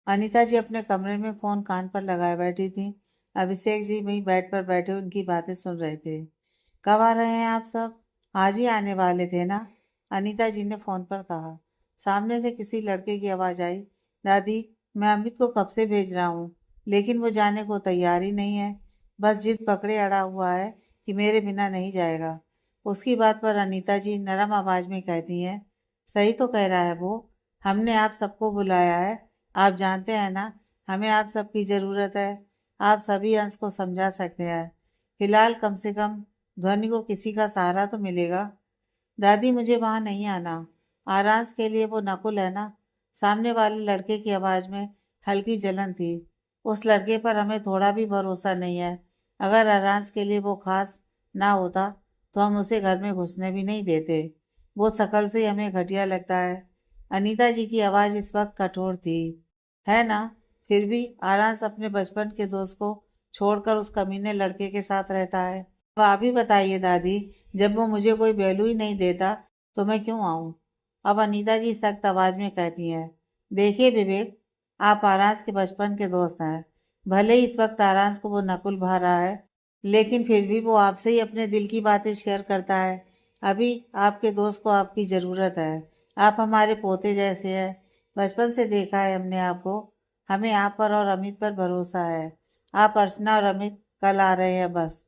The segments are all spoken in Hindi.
अनीता जी अपने कमरे में फोन कान पर लगाए बैठी थी। अभिषेक जी वहीं बेड पर बैठे उनकी बातें सुन रहे थे। कब आ रहे हैं आप सब? आज ही आने वाले थे ना? अनीता जी ने फोन पर कहा। सामने से किसी लड़के की आवाज आई। दादी, मैं अमित को कब से भेज रहा हूँ, लेकिन वो जाने को तैयार ही नहीं है। बस जिद पकड़े अड़ा हुआ है कि मेरे बिना नहीं जाएगा। उसकी बात पर अनीता जी नरम आवाज में कहती हैं, सही तो कह रहा है वो। हमने आप सबको बुलाया है। आप जानते हैं ना, हमें आप सबकी ज़रूरत है। आप सभी अंश को समझा सकते हैं। फिलहाल कम से कम ध्वनि को किसी का सहारा तो मिलेगा। दादी, मुझे वहां नहीं आना। आरांस के लिए वो नकुल है ना? सामने वाले लड़के की आवाज में हल्की जलन थी। उस लड़के पर हमें थोड़ा भी भरोसा नहीं है। अगर आरांस के लिए वो खास ना होता तो हम उसे घर में घुसने भी नहीं देते। वो शकल से हमें घटिया लगता है। अनीता जी की आवाज इस वक्त कठोर थी। है ना? फिर भी आरांस अपने बचपन के दोस्त को छोड़कर उस कमीने लड़के के साथ रहता है। अब आप ही बताइए दादी, जब वो मुझे कोई वैल्यू ही नहीं देता तो मैं क्यों आऊं? अब अनीता जी सख्त आवाज में कहती हैं, देखिए विवेक, आप आरांस के बचपन के दोस्त हैं। भले ही इस वक्त आरांस को वो नकुल भा रहा है, लेकिन फिर भी वो आपसे ही अपने दिल की बातें शेयर करता है। अभी आपके दोस्त को आपकी ज़रूरत है। आप हमारे पोते जैसे हैं। बचपन से देखा है हमने आपको। हमें आप पर और अमित पर भरोसा है। आप अर्चना और अमित कल आ रहे हैं बस।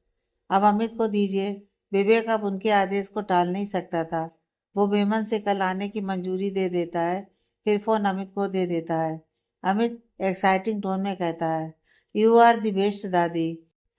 अब अमित को दीजिए। विवेक अब उनके आदेश को टाल नहीं सकता था। वो बेमन से कल आने की मंजूरी दे देता है, फिर फोन अमित को दे देता है। अमित एक्साइटिंग टोन में कहता है, यू आर द बेस्ट दादी।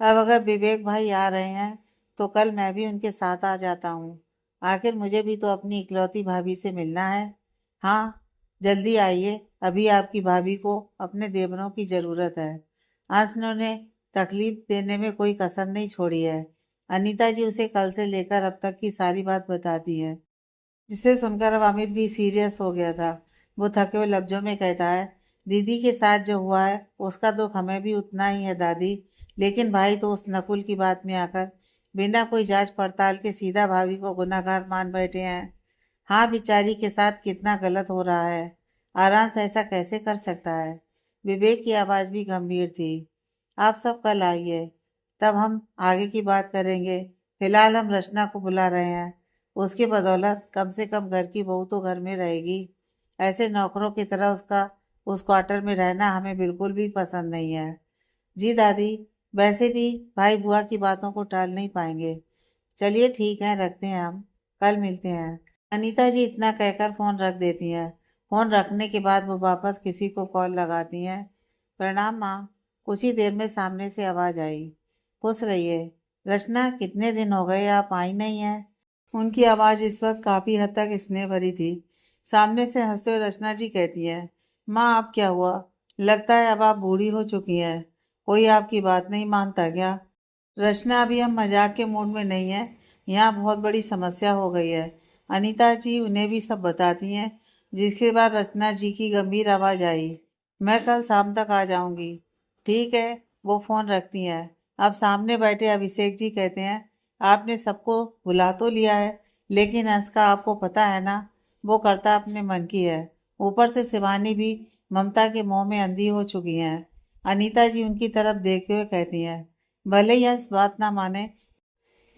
अब अगर विवेक भाई आ रहे हैं तो कल मैं भी उनके साथ आ जाता हूँ। आखिर मुझे भी तो अपनी इकलौती भाभी से मिलना है। हाँ, जल्दी आइए। अभी आपकी भाभी को अपने देवरों की जरूरत है। आसनों ने तकलीफ देने में कोई कसर नहीं छोड़ी है। अनीता जी उसे कल से लेकर अब तक की सारी बात बताती है, जिसे सुनकर अब अमित भी सीरियस हो गया था। वो थके हुए लफ्जों में कहता है, दीदी के साथ जो हुआ है उसका दुख हमें भी उतना ही है दादी। लेकिन भाई तो उस नकुल की बात में आकर बिना कोई जांच पड़ताल के सीधा भाभी को गुनहगार मान बैठे हैं। हाँ, बेचारी के साथ कितना गलत हो रहा है। आराम से ऐसा कैसे कर सकता है? विवेक की आवाज भी गंभीर थी। आप सब कल आइए, तब हम आगे की बात करेंगे। फिलहाल हम रचना को बुला रहे हैं। उसकी बदौलत कम से कम घर की बहू तो घर में रहेगी। ऐसे नौकरों की तरह उसका उस क्वार्टर में रहना हमें बिल्कुल भी पसंद नहीं है। जी दादी, वैसे भी भाई बुआ की बातों को टाल नहीं पाएंगे। चलिए ठीक है, रखते हैं हम। कल मिलते हैं। अनीता जी इतना कहकर फोन रख देती हैं। फोन रखने के बाद वो वापस किसी को कॉल लगाती हैं। प्रणाम माँ। कुछ ही देर में सामने से आवाज आई। खुश रहिए। रचना, कितने दिन हो गए आप आई नहीं है? उनकी आवाज इस वक्त काफी हद तक स्नेह भरी थी। सामने से हंसते हुए रचना जी कहती है, माँ आप क्या हुआ? लगता है अब आप बूढ़ी हो चुकी हैं। कोई आपकी बात नहीं मानता क्या? रचना, अभी हम मजाक के मूड में नहीं है। यहाँ बहुत बड़ी समस्या हो गई है। अनीता जी उन्हें भी सब बताती हैं, जिसके बाद रचना जी की गंभीर आवाज आई, मैं कल शाम तक आ जाऊंगी। ठीक है। वो फोन रखती हैं। अब सामने बैठे अभिषेक जी कहते हैं, आपने सबको बुला तो लिया है, लेकिन अंश का आपको पता है ना, वो करता अपने मन की है। ऊपर से शिवानी भी ममता के मोह में अंधी हो चुकी हैं। अनीता जी उनकी तरफ देखते हुए कहती हैं, भले ही अंश बात ना माने,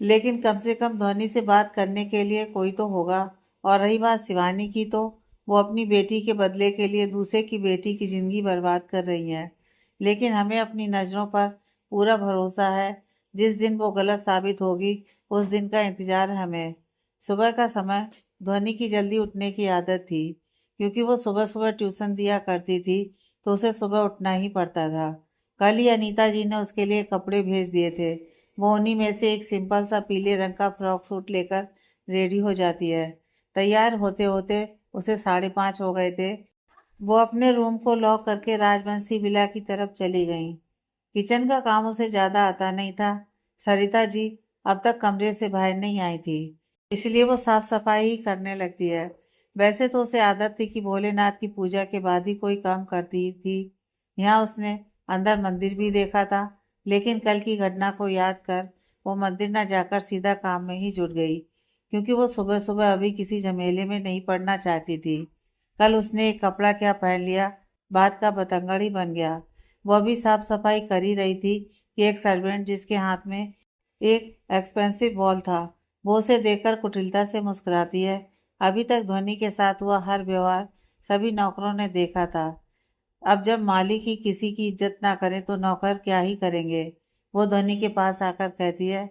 लेकिन कम से कम ध्वनि से बात करने के लिए कोई तो होगा। और रही बात शिवानी की, तो वो अपनी बेटी के बदले के लिए दूसरे की बेटी की जिंदगी बर्बाद कर रही है। लेकिन हमें अपनी नज़रों पर पूरा भरोसा है। जिस दिन वो गलत साबित होगी, उस दिन का इंतजार है हमें। सुबह का समय ध्वनि की जल्दी उठने की आदत थी, क्योंकि वो सुबह सुबह ट्यूशन दिया करती थी, तो उसे सुबह उठना ही पड़ता था। कल ही अनीता जी ने उसके लिए कपड़े भेज दिए थे। वो उन्हीं में से एक सिंपल सा पीले रंग का फ्रॉक सूट लेकर रेडी हो जाती है। तैयार होते होते उसे 5:30 हो गए थे। वो अपने रूम को लॉक करके राजवंशी विला की तरफ चली गईं। किचन का काम उसे ज्यादा आता नहीं था। सरिता जी अब तक कमरे से बाहर नहीं आई थी, इसलिए वो साफ सफाई ही करने लगती है। वैसे तो उसे आदत थी कि भोलेनाथ की पूजा के बाद ही कोई काम करती थी। यहाँ उसने अंदर मंदिर भी देखा था, लेकिन कल की घटना को याद कर वो मंदिर न जाकर सीधा काम में ही जुट गई, क्योंकि वो सुबह सुबह अभी किसी झमेले में नहीं पड़ना चाहती थी। कल उसने एक कपड़ा क्या पहन लिया बात का बतंगड़ ही बन गया। वह भी साफ सफाई कर ही रही थी कि एक सर्वेंट जिसके हाथ में एक एक्सपेंसिव बॉल था, वो उसे देखकर कुटिलता से मुस्कुराती है। अभी तक ध्वनि के साथ हुआ हर व्यवहार सभी नौकरों ने देखा था। अब जब मालिक ही किसी की इज्जत ना करे तो नौकर क्या ही करेंगे। वो ध्वनि के पास आकर कहती है,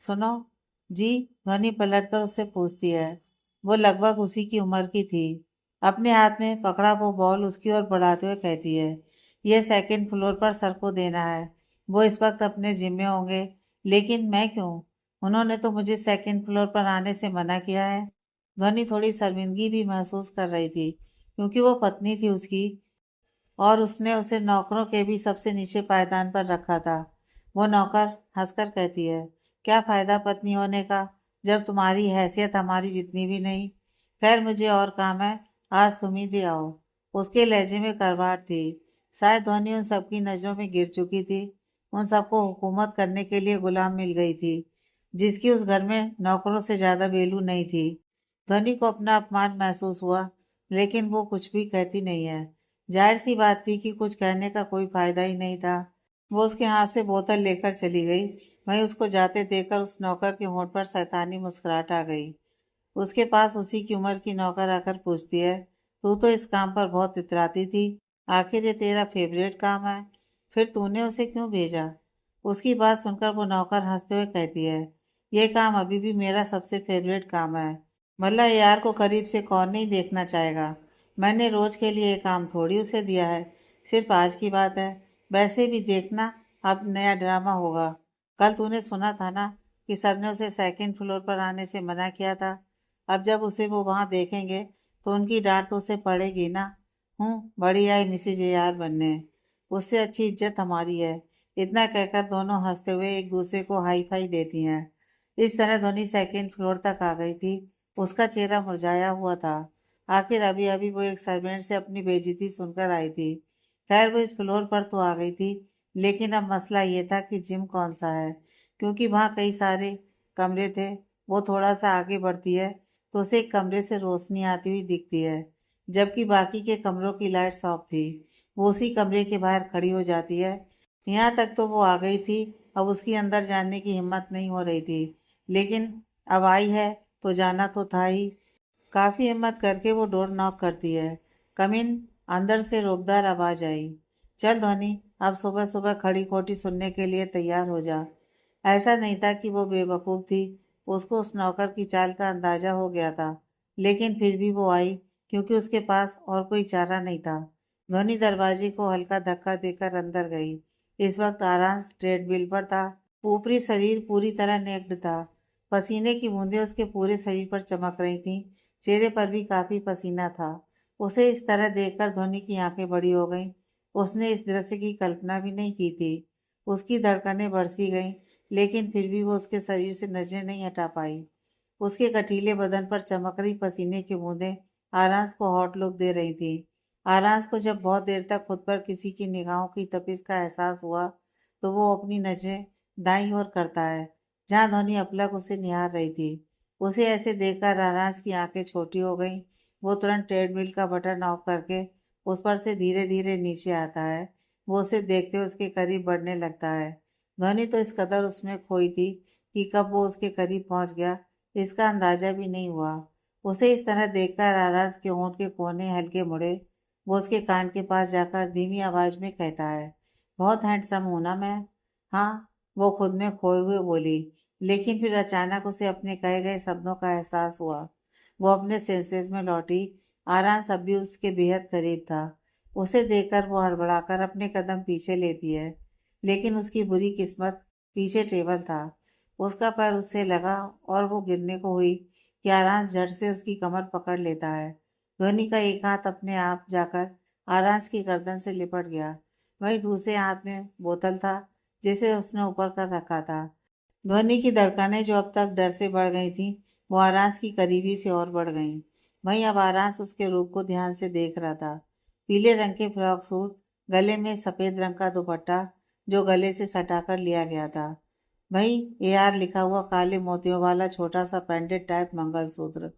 सुनो जी। ध्वनि पलटकर उससे पूछती है। वो लगभग उसी की उम्र की थी। अपने हाथ में पकड़ा वो बॉल उसकी ओर बढ़ाते हुए कहती है, यह सेकंड फ्लोर पर सर को देना है। वो इस वक्त अपने जिम्मे होंगे, लेकिन मैं क्यों? उन्होंने तो मुझे सेकंड फ्लोर पर आने से मना किया है। ध्वनि थोड़ी शर्मिंदगी भी महसूस कर रही थी, क्योंकि वो पत्नी थी उसकी, और उसने उसे नौकरों के भी सबसे नीचे पायदान पर रखा था। वो नौकर हंसकर कहती है, क्या फायदा पत्नी होने का, जब तुम्हारी हैसियत हमारी जितनी भी नहीं। खैर मुझे और काम है, आज तुम ही दे आओ। उसके लहजे में करवाट थी। शायद ध्वनि उन सबकी नजरों में गिर चुकी थी। उन सबको हुकूमत करने के लिए गुलाम मिल गई थी, जिसकी उस घर में नौकरों से ज्यादा वैल्यू नहीं थी। ध्वनि को अपना अपमान महसूस हुआ, लेकिन वो कुछ भी कहती नहीं है। जाहिर सी बात थी कि कुछ कहने का कोई फायदा ही नहीं था। वो उसके हाथ से बोतल लेकर चली गई। वहीं उसको जाते देखकर उस नौकर के होंठ पर शैतानी मुस्कुराहट आ गई। उसके पास उसी की उम्र की नौकर आकर पूछती है, तू तो इस काम पर बहुत इतराती थी, आखिर ये तेरा फेवरेट काम है, फिर तूने उसे क्यों भेजा? उसकी बात सुनकर वो नौकर हंसते हुए कहती है, ये काम अभी भी मेरा सबसे फेवरेट काम है। भला यार को करीब से कौन नहीं देखना चाहेगा। मैंने रोज के लिए ये काम थोड़ी उसे दिया है, सिर्फ आज की बात है। वैसे भी देखना, अब नया ड्रामा होगा। कल तूने सुना था ना कि सर ने उसे सेकंड फ्लोर पर आने से मना किया था। अब जब उसे वो वहां देखेंगे तो उनकी डांट तो उसे पड़ेगी ना। बड़ी आई मिसेज AR बनने, उससे अच्छी इज्जत हमारी है। इतना कहकर दोनों हंसते हुए एक दूसरे को हाई फाई देती हैं। इस तरह ध्वनि सेकंड फ्लोर तक आ गई थी। उसका चेहरा मुरझाया हुआ था। आखिर अभी अभी वो एक सर्वेंट से अपनी बेइज्जती सुनकर आई थी। खैर वो इस फ्लोर पर तो आ गई थी, लेकिन अब मसला ये था कि जिम कौन सा है, क्योंकि वहाँ कई सारे कमरे थे। वो थोड़ा सा आगे बढ़ती है तो उसे एक कमरे से रोशनी आती हुई दिखती है, जबकि बाकी के कमरों की लाइट्स ऑफ थी। वो उसी कमरे के बाहर खड़ी हो जाती है। यहाँ तक तो वो आ गई थी, अब उसकी अंदर जाने की हिम्मत नहीं हो रही थी, लेकिन अब आई है तो जाना तो था ही। काफी हिम्मत करके वो डोर नॉक करती है। कम इन। अंदर से रोबदार आवाज आई, चल ध्वनि, अब सुबह सुबह खड़ी खोटी सुनने के लिए तैयार हो जा। ऐसा नहीं था कि वो बेवकूफ थी, उसको उस नौकर की चाल का अंदाजा हो गया था, लेकिन फिर भी वो आई, क्योंकि उसके पास और कोई चारा नहीं था। ध्वनि दरवाजे को हल्का धक्का देकर अंदर गई। इस वक्त आरांश ट्रेडमिल पर था। ऊपरी शरीर पूरी तरह नेक्ड था। पसीने की बूंदें उसके पूरे शरीर पर चमक रही थीं। चेहरे पर भी काफी पसीना था। उसे इस तरह देखकर ध्वनि की आंखें बड़ी हो गईं। उसने इस दृश्य की कल्पना भी नहीं की थी। उसकी धड़कनें बढ़ती गईं, लेकिन फिर भी वो उसके शरीर से नजरें नहीं हटा पाई। उसके कटीले बदन पर चमक रही पसीने की बूंदें आरांस को हॉट लुक दे रही थी। आरांस को जब बहुत देर तक खुद पर किसी की निगाहों की तपिश का एहसास हुआ, तो वो अपनी नजरें दाईं ओर करता है, जहां ध्वनि अपलक उसे निहार रही थी। उसे ऐसे देखकर आरांस की आंखें छोटी हो गईं। वो तुरंत ट्रेडमिल का बटन ऑफ करके उस पर से धीरे धीरे नीचे आता है। वो उसे देखते हुए उसके करीब बढ़ने लगता है। ध्वनि तो इस कदर उसमें खोई थी कि कब वो उसके करीब पहुंच गया, इसका अंदाजा भी नहीं हुआ। उसे इस तरह देखकर आराज के होंठ के कोने हल्के मुड़े। वो उसके कान के पास जाकर धीमी आवाज में कहता है, बहुत हैंडसम हूं ना मैं? हाँ, वो खुद में खोए हुए बोली, लेकिन फिर अचानक उसे अपने कहे गए शब्दों का एहसास हुआ। वो अपने सेंसेस में लौटी। आरांस अब भी उसके बेहद करीब था। उसे देखकर वो हड़बड़ाकर अपने कदम पीछे लेती है, लेकिन उसकी बुरी किस्मत पीछे टेबल था। उसका पैर उससे लगा और वो गिरने को हुई कि आरांस झट से उसकी कमर पकड़ लेता है। ध्वनि का एक हाथ अपने आप जाकर आरांस की गर्दन से लिपट गया। वहीं दूसरे हाथ में बोतल था, जिसे उसने ऊपर कर रखा था। ध्वनि की धड़कनें जो अब तक डर से बढ़ गई थीं, वो आरांस की करीबी से और बढ़ गईं। वहीं अब आरांस उसके रूप को ध्यान से देख रहा था। पीले रंग के फ्रॉक सूट, गले में सफेद रंग का दुपट्टा जो गले से सटाकर लिया गया था। वहीं AR लिखा हुआ काले मोतियों वाला छोटा सा पेंडेंट टाइप मंगलसूत्र।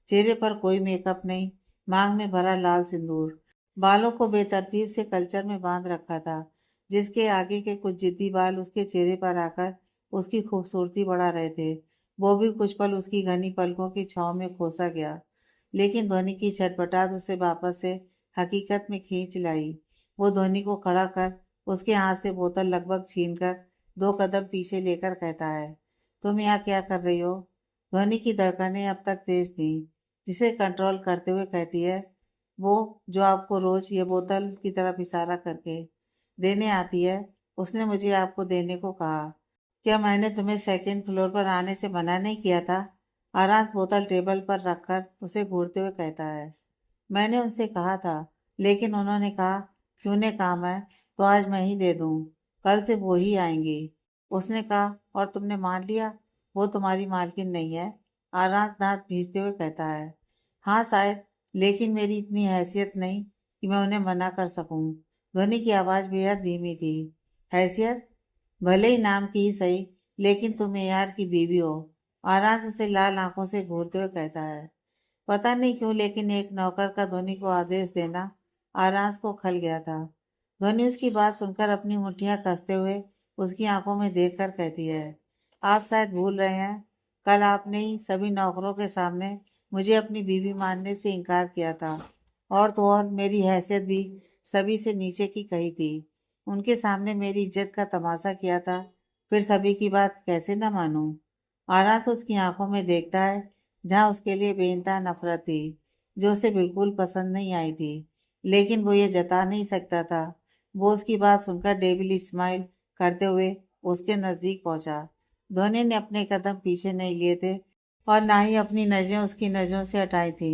चेहरे पर कोई मेकअप नहीं, मांग में भरा लाल सिंदूर। बालों को बेतरतीब से कल्चर में बांध रखा था, जिसके आगे के कुछ जिद्दी बाल उसके चेहरे पर आकर उसकी खूबसूरती बढ़ा रहे थे। वो भी कुछ पल उसकी घनी पलकों की छांव में खोसा गया, लेकिन ध्वनि की छटपटाहट उसे वापस से हकीकत में खींच लाई। वो ध्वनि को खड़ा कर उसके हाथ से बोतल लगभग छीनकर 2 कदम पीछे लेकर कहता है, तुम यहाँ क्या कर रही हो? ध्वनि की धड़कनें अब तक तेज थी, जिसे कंट्रोल करते हुए कहती है, वो जो आपको रोज ये बोतल की तरफ इशारा करके देने आती है, उसने मुझे आपको देने को कहा। क्या मैंने तुम्हें सेकंड फ्लोर पर आने से मना नहीं किया था? आरांस बोतल टेबल पर रखकर उसे घूरते हुए कहता है, मैंने उनसे कहा था, लेकिन उन्होंने कहा कि उन्हें काम है, तो आज मैं ही दे दूं। कल से वो ही आएंगी। उसने कहा, और तुमने मान लिया? वो तुम्हारी मालकिन नहीं है? आरांस दांत भींचते हुए कहता है, हाँ शायद, लेकिन मेरी इतनी हैसियत नहीं कि मैं उन्हें मना कर सकूं। ध्वनि की आवाज बेहद धीमी थी। हैसियत? भले ही नाम की ही सही, लेकिन तुम यार की बीवी हो। आरांस उसे लाल आंखों से घूरते हुए कहता है। पता नहीं क्यों, लेकिन एक नौकर का ध्वनि को आदेश देना आरांस को खल गया था। ध्वनि उसकी बात सुनकर अपनी मुट्ठियां कसते हुए उसकी आंखों में देखकर कहती है, आप शायद भूल रहे हैं, कल आपने ही सभी नौकरों के सामने मुझे अपनी बीवी मानने से इनकार किया था, और तो और मेरी हैसियत भी सभी से नीचे की कही थी। उनके सामने मेरी इज्जत का तमाशा किया था, फिर सभी की बात कैसे न मानूं? आरांस उसकी आंखों में देखता है, जहाँ उसके लिए बेइंतहा नफरत थी, जो उसे बिल्कुल पसंद नहीं आई थी, लेकिन वो ये जता नहीं सकता था। वो उसकी बात सुनकर डेविल स्माइल करते हुए उसके नजदीक पहुंचा। ध्वनि ने अपने कदम पीछे नहीं लिए थे और ना ही अपनी नजरें उसकी नजरों से हटाई थी।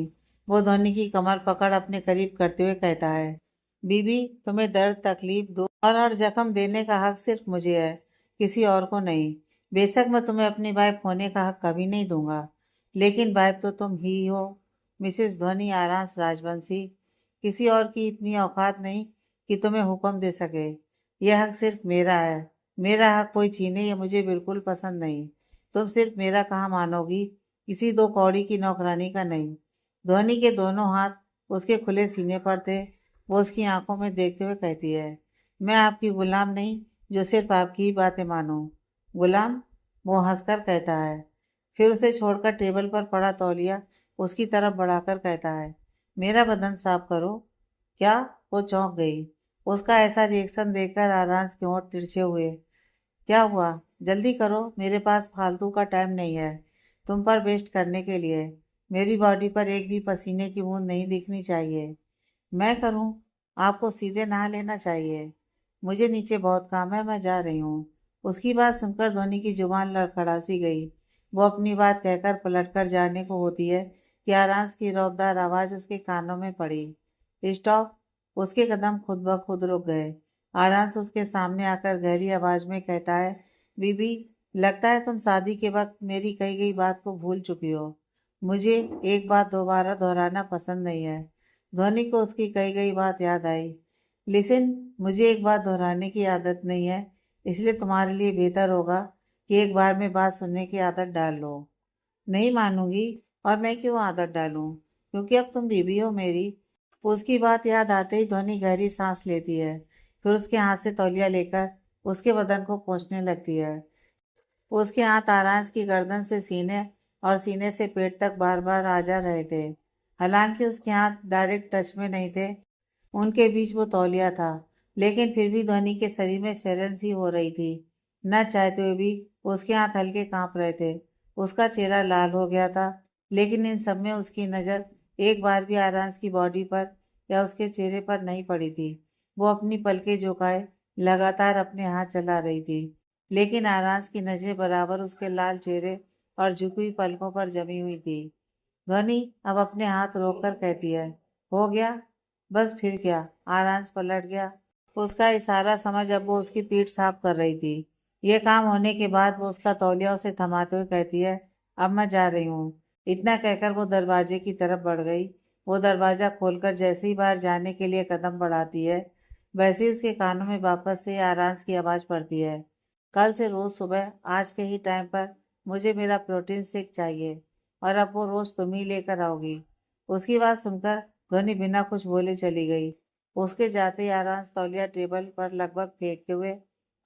वो ध्वनि की कमर पकड़ अपने करीब करते हुए कहता है, बीबी, तुम्हें दर्द तकलीफ दो और हर जख्म देने का हक सिर्फ मुझे है, किसी और को नहीं। बेशक मैं तुम्हें अपनी वाइफ होने का हक कभी नहीं दूंगा, लेकिन वाइफ तो तुम ही हो, मिसेस ध्वनि आरांस राजवंशी। किसी और की इतनी औकात नहीं कि तुम्हें हुक्म दे सके। यह हक सिर्फ मेरा है। मेरा हक कोई छीने ये मुझे बिल्कुल पसंद नहीं। तुम सिर्फ मेरा कहा मानोगी, किसी दो कौड़ी की नौकरानी का नहीं। ध्वनि के दोनों हाथ उसके खुले सीने पर थे। वो उसकी आंखों में देखते हुए कहती है, मैं आपकी गुलाम नहीं, जो सिर्फ आपकी ही बातें मानूं। गुलाम? वो हंसकर कहता है, फिर उसे छोड़कर टेबल पर पड़ा तौलिया उसकी तरफ बढ़ाकर कहता है, मेरा बदन साफ करो। क्या? वो चौंक गई। उसका ऐसा रिएक्शन देखकर आरांस के होंठ तिरछे हुए। क्या हुआ? जल्दी करो, मेरे पास फालतू का टाइम नहीं है तुम पर वेस्ट करने के लिए। मेरी बॉडी पर एक भी पसीने की बूंद नहीं दिखनी चाहिए। मैं करूं? आपको सीधे नहा लेना चाहिए। मुझे नीचे बहुत काम है, मैं जा रही हूँ। उसकी बात सुनकर धोनी की जुबान लड़खड़ा सी गई। वो अपनी बात कहकर पलटकर जाने को होती है कि आरांस की रौबदार आवाज उसके कानों में पड़ी। स्टॉप! उसके कदम खुद ब खुद रुक गए। आरांस उसके सामने आकर गहरी आवाज में कहता है, बीबी, लगता है तुम शादी के वक्त मेरी कही गई बात को भूल चुकी हो। मुझे एक बात दोबारा दोहराना पसंद नहीं है। ध्वनि को उसकी कही गई बात याद आई। लिसन, मुझे एक बात दोहराने की आदत नहीं है, इसलिए तुम्हारे लिए बेहतर होगा कि एक बार में बात सुनने की आदत डाल लो। नहीं मानूंगी। और मैं क्यों आदत डालूं? क्योंकि अब तुम बीबी हो मेरी। उसकी बात याद आते ही ध्वनि गहरी सांस लेती है, फिर उसके हाथ से तौलिया लेकर उसके बदन को पोंछने लगती है। उसके हाथ आरांस की गर्दन से सीने और सीने से पेट तक बार बार आ जा रहे थे। हालांकि उसके हाथ डायरेक्ट टच में नहीं थे, उनके बीच वो तौलिया था, लेकिन फिर भी ध्वनि के शरीर में सिरन सी हो रही थी। न चाहते हुए भी उसके हाथ हल्के कांप रहे थे। उसका चेहरा लाल हो गया था, लेकिन इन सब में उसकी नज़र एक बार भी आरांस की बॉडी पर या उसके चेहरे पर नहीं पड़ी थी। वो अपनी पलकें झुकाए लगातार अपने हाथ चला रही थी, लेकिन आरांस की नजरें बराबर उसके लाल चेहरे और झुकी हुई पलकों पर जमी हुई थी। ध्वनि अब अपने हाथ रोककर कहती है, हो गया? बस फिर क्या? आरांस पलट गया। उसका इशारा समझ अब वो उसकी पीठ साफ कर रही थी। ये काम होने के बाद वो उसका तौलिया उसे थमाते हुए कहती है, अब मैं जा रही हूँ। इतना कहकर वो दरवाजे की तरफ बढ़ गई। वो दरवाजा खोलकर जैसे ही बाहर जाने के लिए कदम बढ़ाती है, वैसे ही उसके कानों में वापस से आरांस की आवाज पड़ती है, कल से रोज सुबह आज के ही टाइम पर मुझे मेरा प्रोटीन शेक चाहिए, और अब वो रोज तुम ही लेकर आओगी। उसकी बात सुनकर ध्वनि बिना कुछ बोले चली गई। उसके जाते ही आरांस तौलिया टेबल पर लगभग फेंकते हुए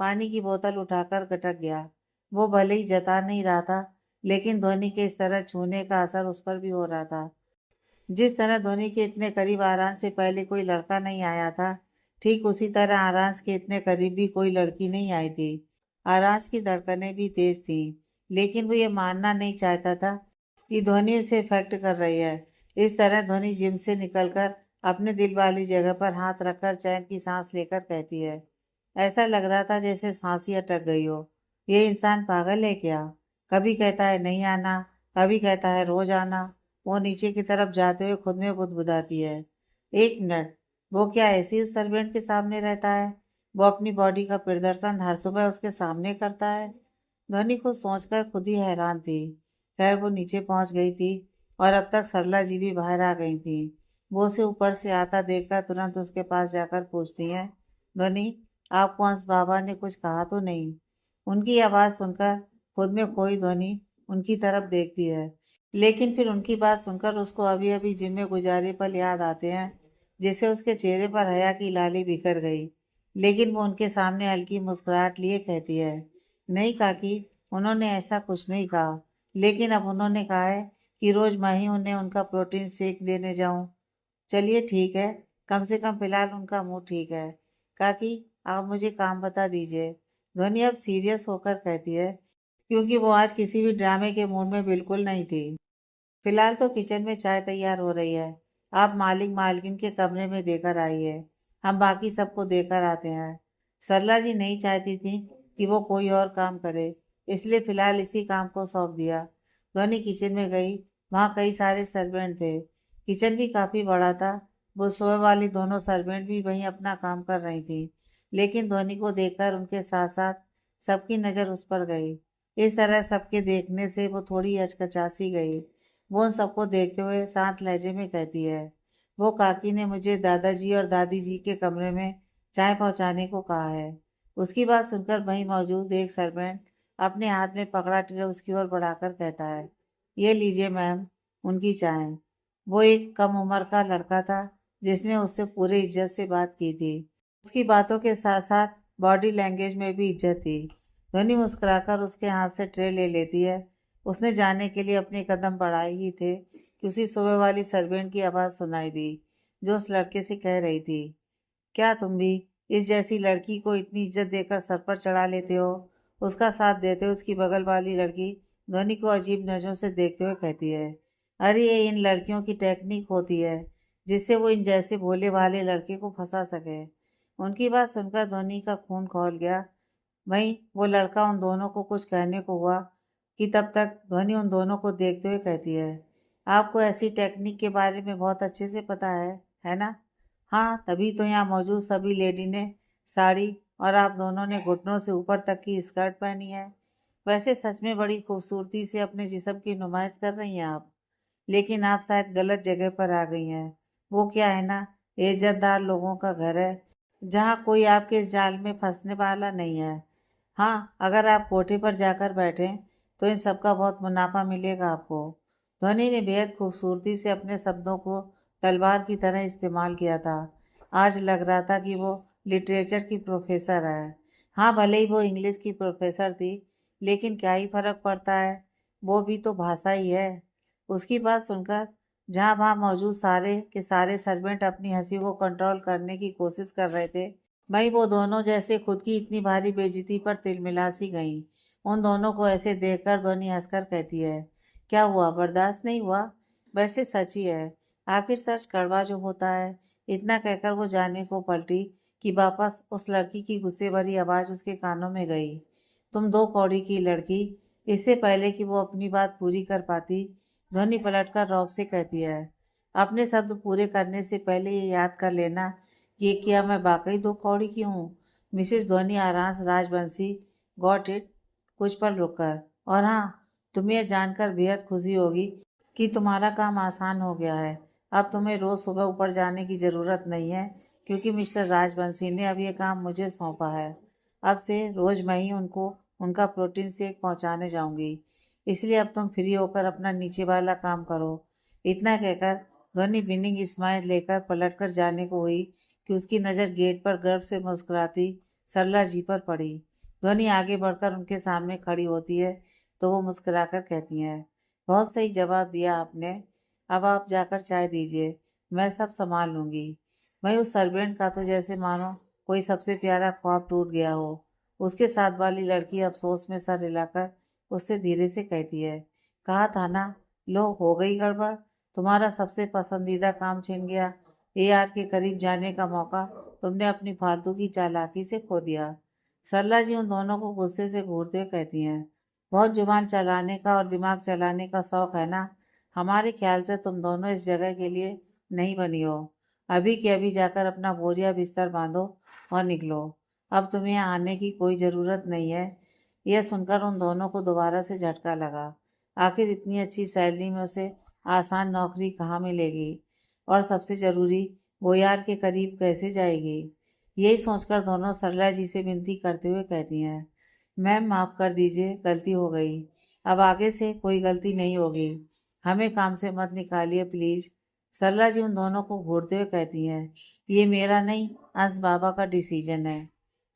पानी की बोतल उठाकर गटक गया। वो भले ही जता नहीं रहा था, लेकिन धोनी के इस तरह छूने का असर उस पर भी हो रहा था। जिस तरह धोनी के इतने करीब आरांस से पहले कोई लड़का नहीं आया था, ठीक उसी तरह आरांस के इतने करीब भी कोई लड़की नहीं आई थी। आरांस की धड़कनें भी तेज थी, लेकिन वो ये मानना नहीं चाहता था कि धोनी उसे इफेक्ट कर रही है। इस तरह धोनी जिम से निकलकर अपने दिल वाली जगह पर हाथ रखकर चैन की सांस लेकर कहती है, ऐसा लग रहा था जैसे सांस ही अटक गई हो। ये इंसान पागल है क्या? कभी कहता है नहीं आना, कभी कहता है रोज आना। वो नीचे की तरफ जाते हुए खुद में बुदबुदाती है, एक मिनट, वो क्या ऐसे ही उस सर्वेंट के सामने रहता है? वो अपनी बॉडी का प्रदर्शन हर सुबह उसके सामने करता है। धोनी खुद सोचकर खुद ही हैरान थी। खैर वो नीचे पहुंच गई थी और अब तक सरला जी भी बाहर आ गई थी। वो उसे ऊपर से आता देखकर तुरंत उसके पास जाकर पूछती हैं, धोनी, आपको हंस बाबा ने कुछ कहा तो नहीं? उनकी आवाज़ सुनकर खुद में खोई धोनी उनकी तरफ देखती है, लेकिन फिर उनकी बात सुनकर उसको अभी अभी जिम में गुजारे पल याद आते हैं, जिससे उसके चेहरे पर हया की लाली बिखर गई। लेकिन वो उनके सामने हल्की मुस्कुराहट लिए कहती है, नहीं काकी, उन्होंने ऐसा कुछ नहीं कहा, लेकिन अब उन्होंने कहा है कि रोज मैं ही उन्हें उनका प्रोटीन शेक देने जाऊं। चलिए ठीक है, कम से कम फिलहाल उनका मुंह ठीक है। काकी, आप मुझे काम बता दीजिए। ध्वनि अब सीरियस होकर कहती है, क्योंकि वो आज किसी भी ड्रामे के मूड में बिल्कुल नहीं थी। फिलहाल तो किचन में चाय तैयार हो रही है। आप मालिक मालकिन के कमरे में देकर आइए। हम बाकी सबको देकर आते हैं। सरला जी नहीं चाहती थी कि वो कोई और काम करे, इसलिए फिलहाल इसी काम को सौंप दिया। धोनी किचन में गई। वहाँ कई सारे सर्वेंट थे। किचन भी काफी बड़ा था। वो सोए वाली दोनों सर्वेंट भी वहीं अपना काम कर रही थी, लेकिन धोनी को देखकर उनके साथ साथ सबकी नजर उस पर गई। इस तरह सबके देखने से वो थोड़ी हचकचासी गई। वो उन सबको देखते हुए शांत लहजे में कहती है, वो काकी ने मुझे दादाजी और दादी जी के कमरे में चाय पहुंचाने को कहा है। उसकी बात सुनकर वहीं मौजूद एक सर्वेंट अपने हाथ में पकड़ा ट्रे उसकी ओर बढ़ाकर कहता है, ये लीजिए मैम, उनकी चाय। वो एक कम उम्र का लड़का था, जिसने उससे पूरी इज्जत से बात की थी। उसकी बातों के साथ साथ बॉडी लैंग्वेज में भी इज्जत थी। ध्वनि मुस्कुराकर उसके हाथ से ट्रे ले लेती है। उसने जाने के लिए अपने कदम बढ़ाए ही थे कि उसी सुबह वाली सर्वेंट की आवाज़ सुनाई दी, जो उस लड़के से कह रही थी, क्या तुम भी इस जैसी लड़की को इतनी इज्जत देकर सर पर चढ़ा लेते हो? उसका साथ देते हुए उसकी बगल वाली लड़की ध्वनि को अजीब नजरों से देखते हुए कहती है, अरे ये इन लड़कियों की टेक्निक होती है, जिससे वो इन जैसे भोले भाले लड़के को फंसा सके। उनकी बात सुनकर ध्वनि का खून खौल गया। वहीं वो लड़का उन दोनों को कुछ कहने को हुआ कि तब तक ध्वनि उन दोनों को देखते हुए कहती है, आपको ऐसी टेक्निक के बारे में बहुत अच्छे से पता है ना? हाँ, तभी तो यहाँ मौजूद सभी लेडी ने साड़ी और आप दोनों ने घुटनों से ऊपर तक की स्कर्ट पहनी है। वैसे सच में बड़ी खूबसूरती से अपने जिस्म की नुमाइश कर रही हैं आप, लेकिन आप शायद गलत जगह पर आ गई हैं। वो क्या है ना, ये इज्जतदार लोगों का घर है, जहाँ कोई आपके इस जाल में फंसने वाला नहीं है। हाँ, अगर आप कोठे पर जाकर बैठें तो इन सबका बहुत मुनाफा मिलेगा आपको। ध्वनि ने बेहद खूबसूरती से अपने शब्दों को तलवार की तरह इस्तेमाल किया था। आज लग रहा था कि वो लिटरेचर की प्रोफेसर है। हाँ, भले ही वो इंग्लिश की प्रोफेसर थी, लेकिन क्या ही फर्क पड़ता है, वो भी तो भाषा ही है। उसकी बात सुनकर जहाँ वहाँ मौजूद सारे के सारे सर्वेंट अपनी हंसी को कंट्रोल करने की कोशिश कर रहे थे, वहीं वो दोनों जैसे खुद की इतनी भारी बेइज्जती पर तिलमिला सी गईं। उन दोनों को ऐसे देखकर ध्वनि हंसकर कहती है, क्या हुआ, बर्दाश्त नहीं हुआ? वैसे सच ही है, आखिर सच कड़वा जो होता है। इतना कहकर वो जाने को पलटी कि वापस उस लड़की की गुस्से भरी आवाज उसके कानों में गई, तुम दो कौड़ी की लड़की। इससे पहले कि वो अपनी बात पूरी कर पाती, ध्वनि पलटकर रौब से कहती है, अपने शब्द पूरे करने से पहले ये याद कर लेना कि क्या मैं वाकई दो कौड़ी की हूँ। मिसेस ध्वनि आरांस राजवंशी, गॉट इट? कुछ पल रुककर, और हाँ, तुम्हें यह जानकर बेहद खुशी होगी कि तुम्हारा काम आसान हो गया है। अब तुम्हें रोज सुबह ऊपर जाने की ज़रूरत नहीं है, क्योंकि मिस्टर राजवंशी ने अब ये काम मुझे सौंपा है। अब से रोज मैं ही उनको उनका प्रोटीन शेक पहुंचाने जाऊंगी, इसलिए अब तुम फ्री होकर अपना नीचे वाला काम करो। इतना कहकर ध्वनि विनिंग स्माइल लेकर पलटकर जाने को हुई कि उसकी नज़र गेट पर गर्व से मुस्कुराती सरला जी पर पड़ी। ध्वनि आगे बढ़कर उनके सामने खड़ी होती है तो वो मुस्कुराकर कहती हैं, बहुत सही जवाब दिया आपने। अब आप जाकर चाय दीजिए, मैं सब संभाल लूंगी। वहीं उस सर्वेंट का तो जैसे मानो कोई सबसे प्यारा ख्वाब टूट गया हो। उसके साथ वाली लड़की अफसोस में सर हिलाकर उससे धीरे से कहती है, कहा था ना, लो हो गई गड़बड़। तुम्हारा सबसे पसंदीदा काम छिन गया। एआर के करीब जाने का मौका तुमने अपनी फालतू की चालाकी से खो दिया। सरला जी उन दोनों को गुस्से से घूरते हुए कहती हैं, बहुत जुबान चलाने का और दिमाग चलाने का शौक है ना। हमारे ख्याल से तुम दोनों इस जगह के लिए नहीं बनी हो। अभी के अभी जाकर अपना बोरिया बिस्तर बांधो और निकलो। अब तुम्हें यहाँ आने की कोई ज़रूरत नहीं है। यह सुनकर उन दोनों को दोबारा से झटका लगा। आखिर इतनी अच्छी सैलरी में उसे आसान नौकरी कहाँ मिलेगी, और सबसे ज़रूरी वो यार के करीब कैसे जाएगी। यही सोचकर दोनों सरला जी से विनती करते हुए कहती हैं, मैम माफ़ कर दीजिए, गलती हो गई। अब आगे से कोई गलती नहीं होगी। हमें काम से मत निकालिए प्लीज़। सरला जी उन दोनों को घूरते हुए कहती हैं, ये मेरा नहीं, अंश बाबा का डिसीजन है।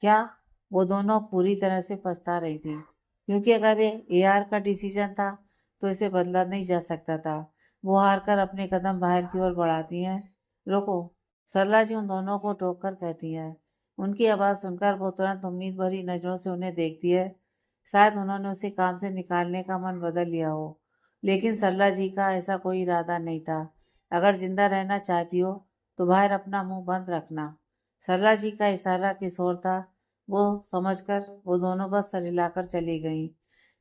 क्या? वो दोनों पूरी तरह से पछता रही थी, क्योंकि अगर ये एआर का डिसीजन था तो इसे बदला नहीं जा सकता था। वो हार कर अपने कदम बाहर की ओर बढ़ाती हैं। रुको। सरला जी उन दोनों को टोक कर कहती हैं। उनकी आवाज़ सुनकर वो तुरंत उम्मीद भरी नज़रों से उन्हें देखती है। शायद उन्होंने उसे काम से निकालने का मन बदल लिया हो, लेकिन सरला जी का ऐसा कोई इरादा नहीं था। अगर जिंदा रहना चाहती हो तो बाहर अपना मुंह बंद रखना। सरला जी का इशारा किस ओर था वो समझकर वो दोनों बस सर हिलाकर चली गईं।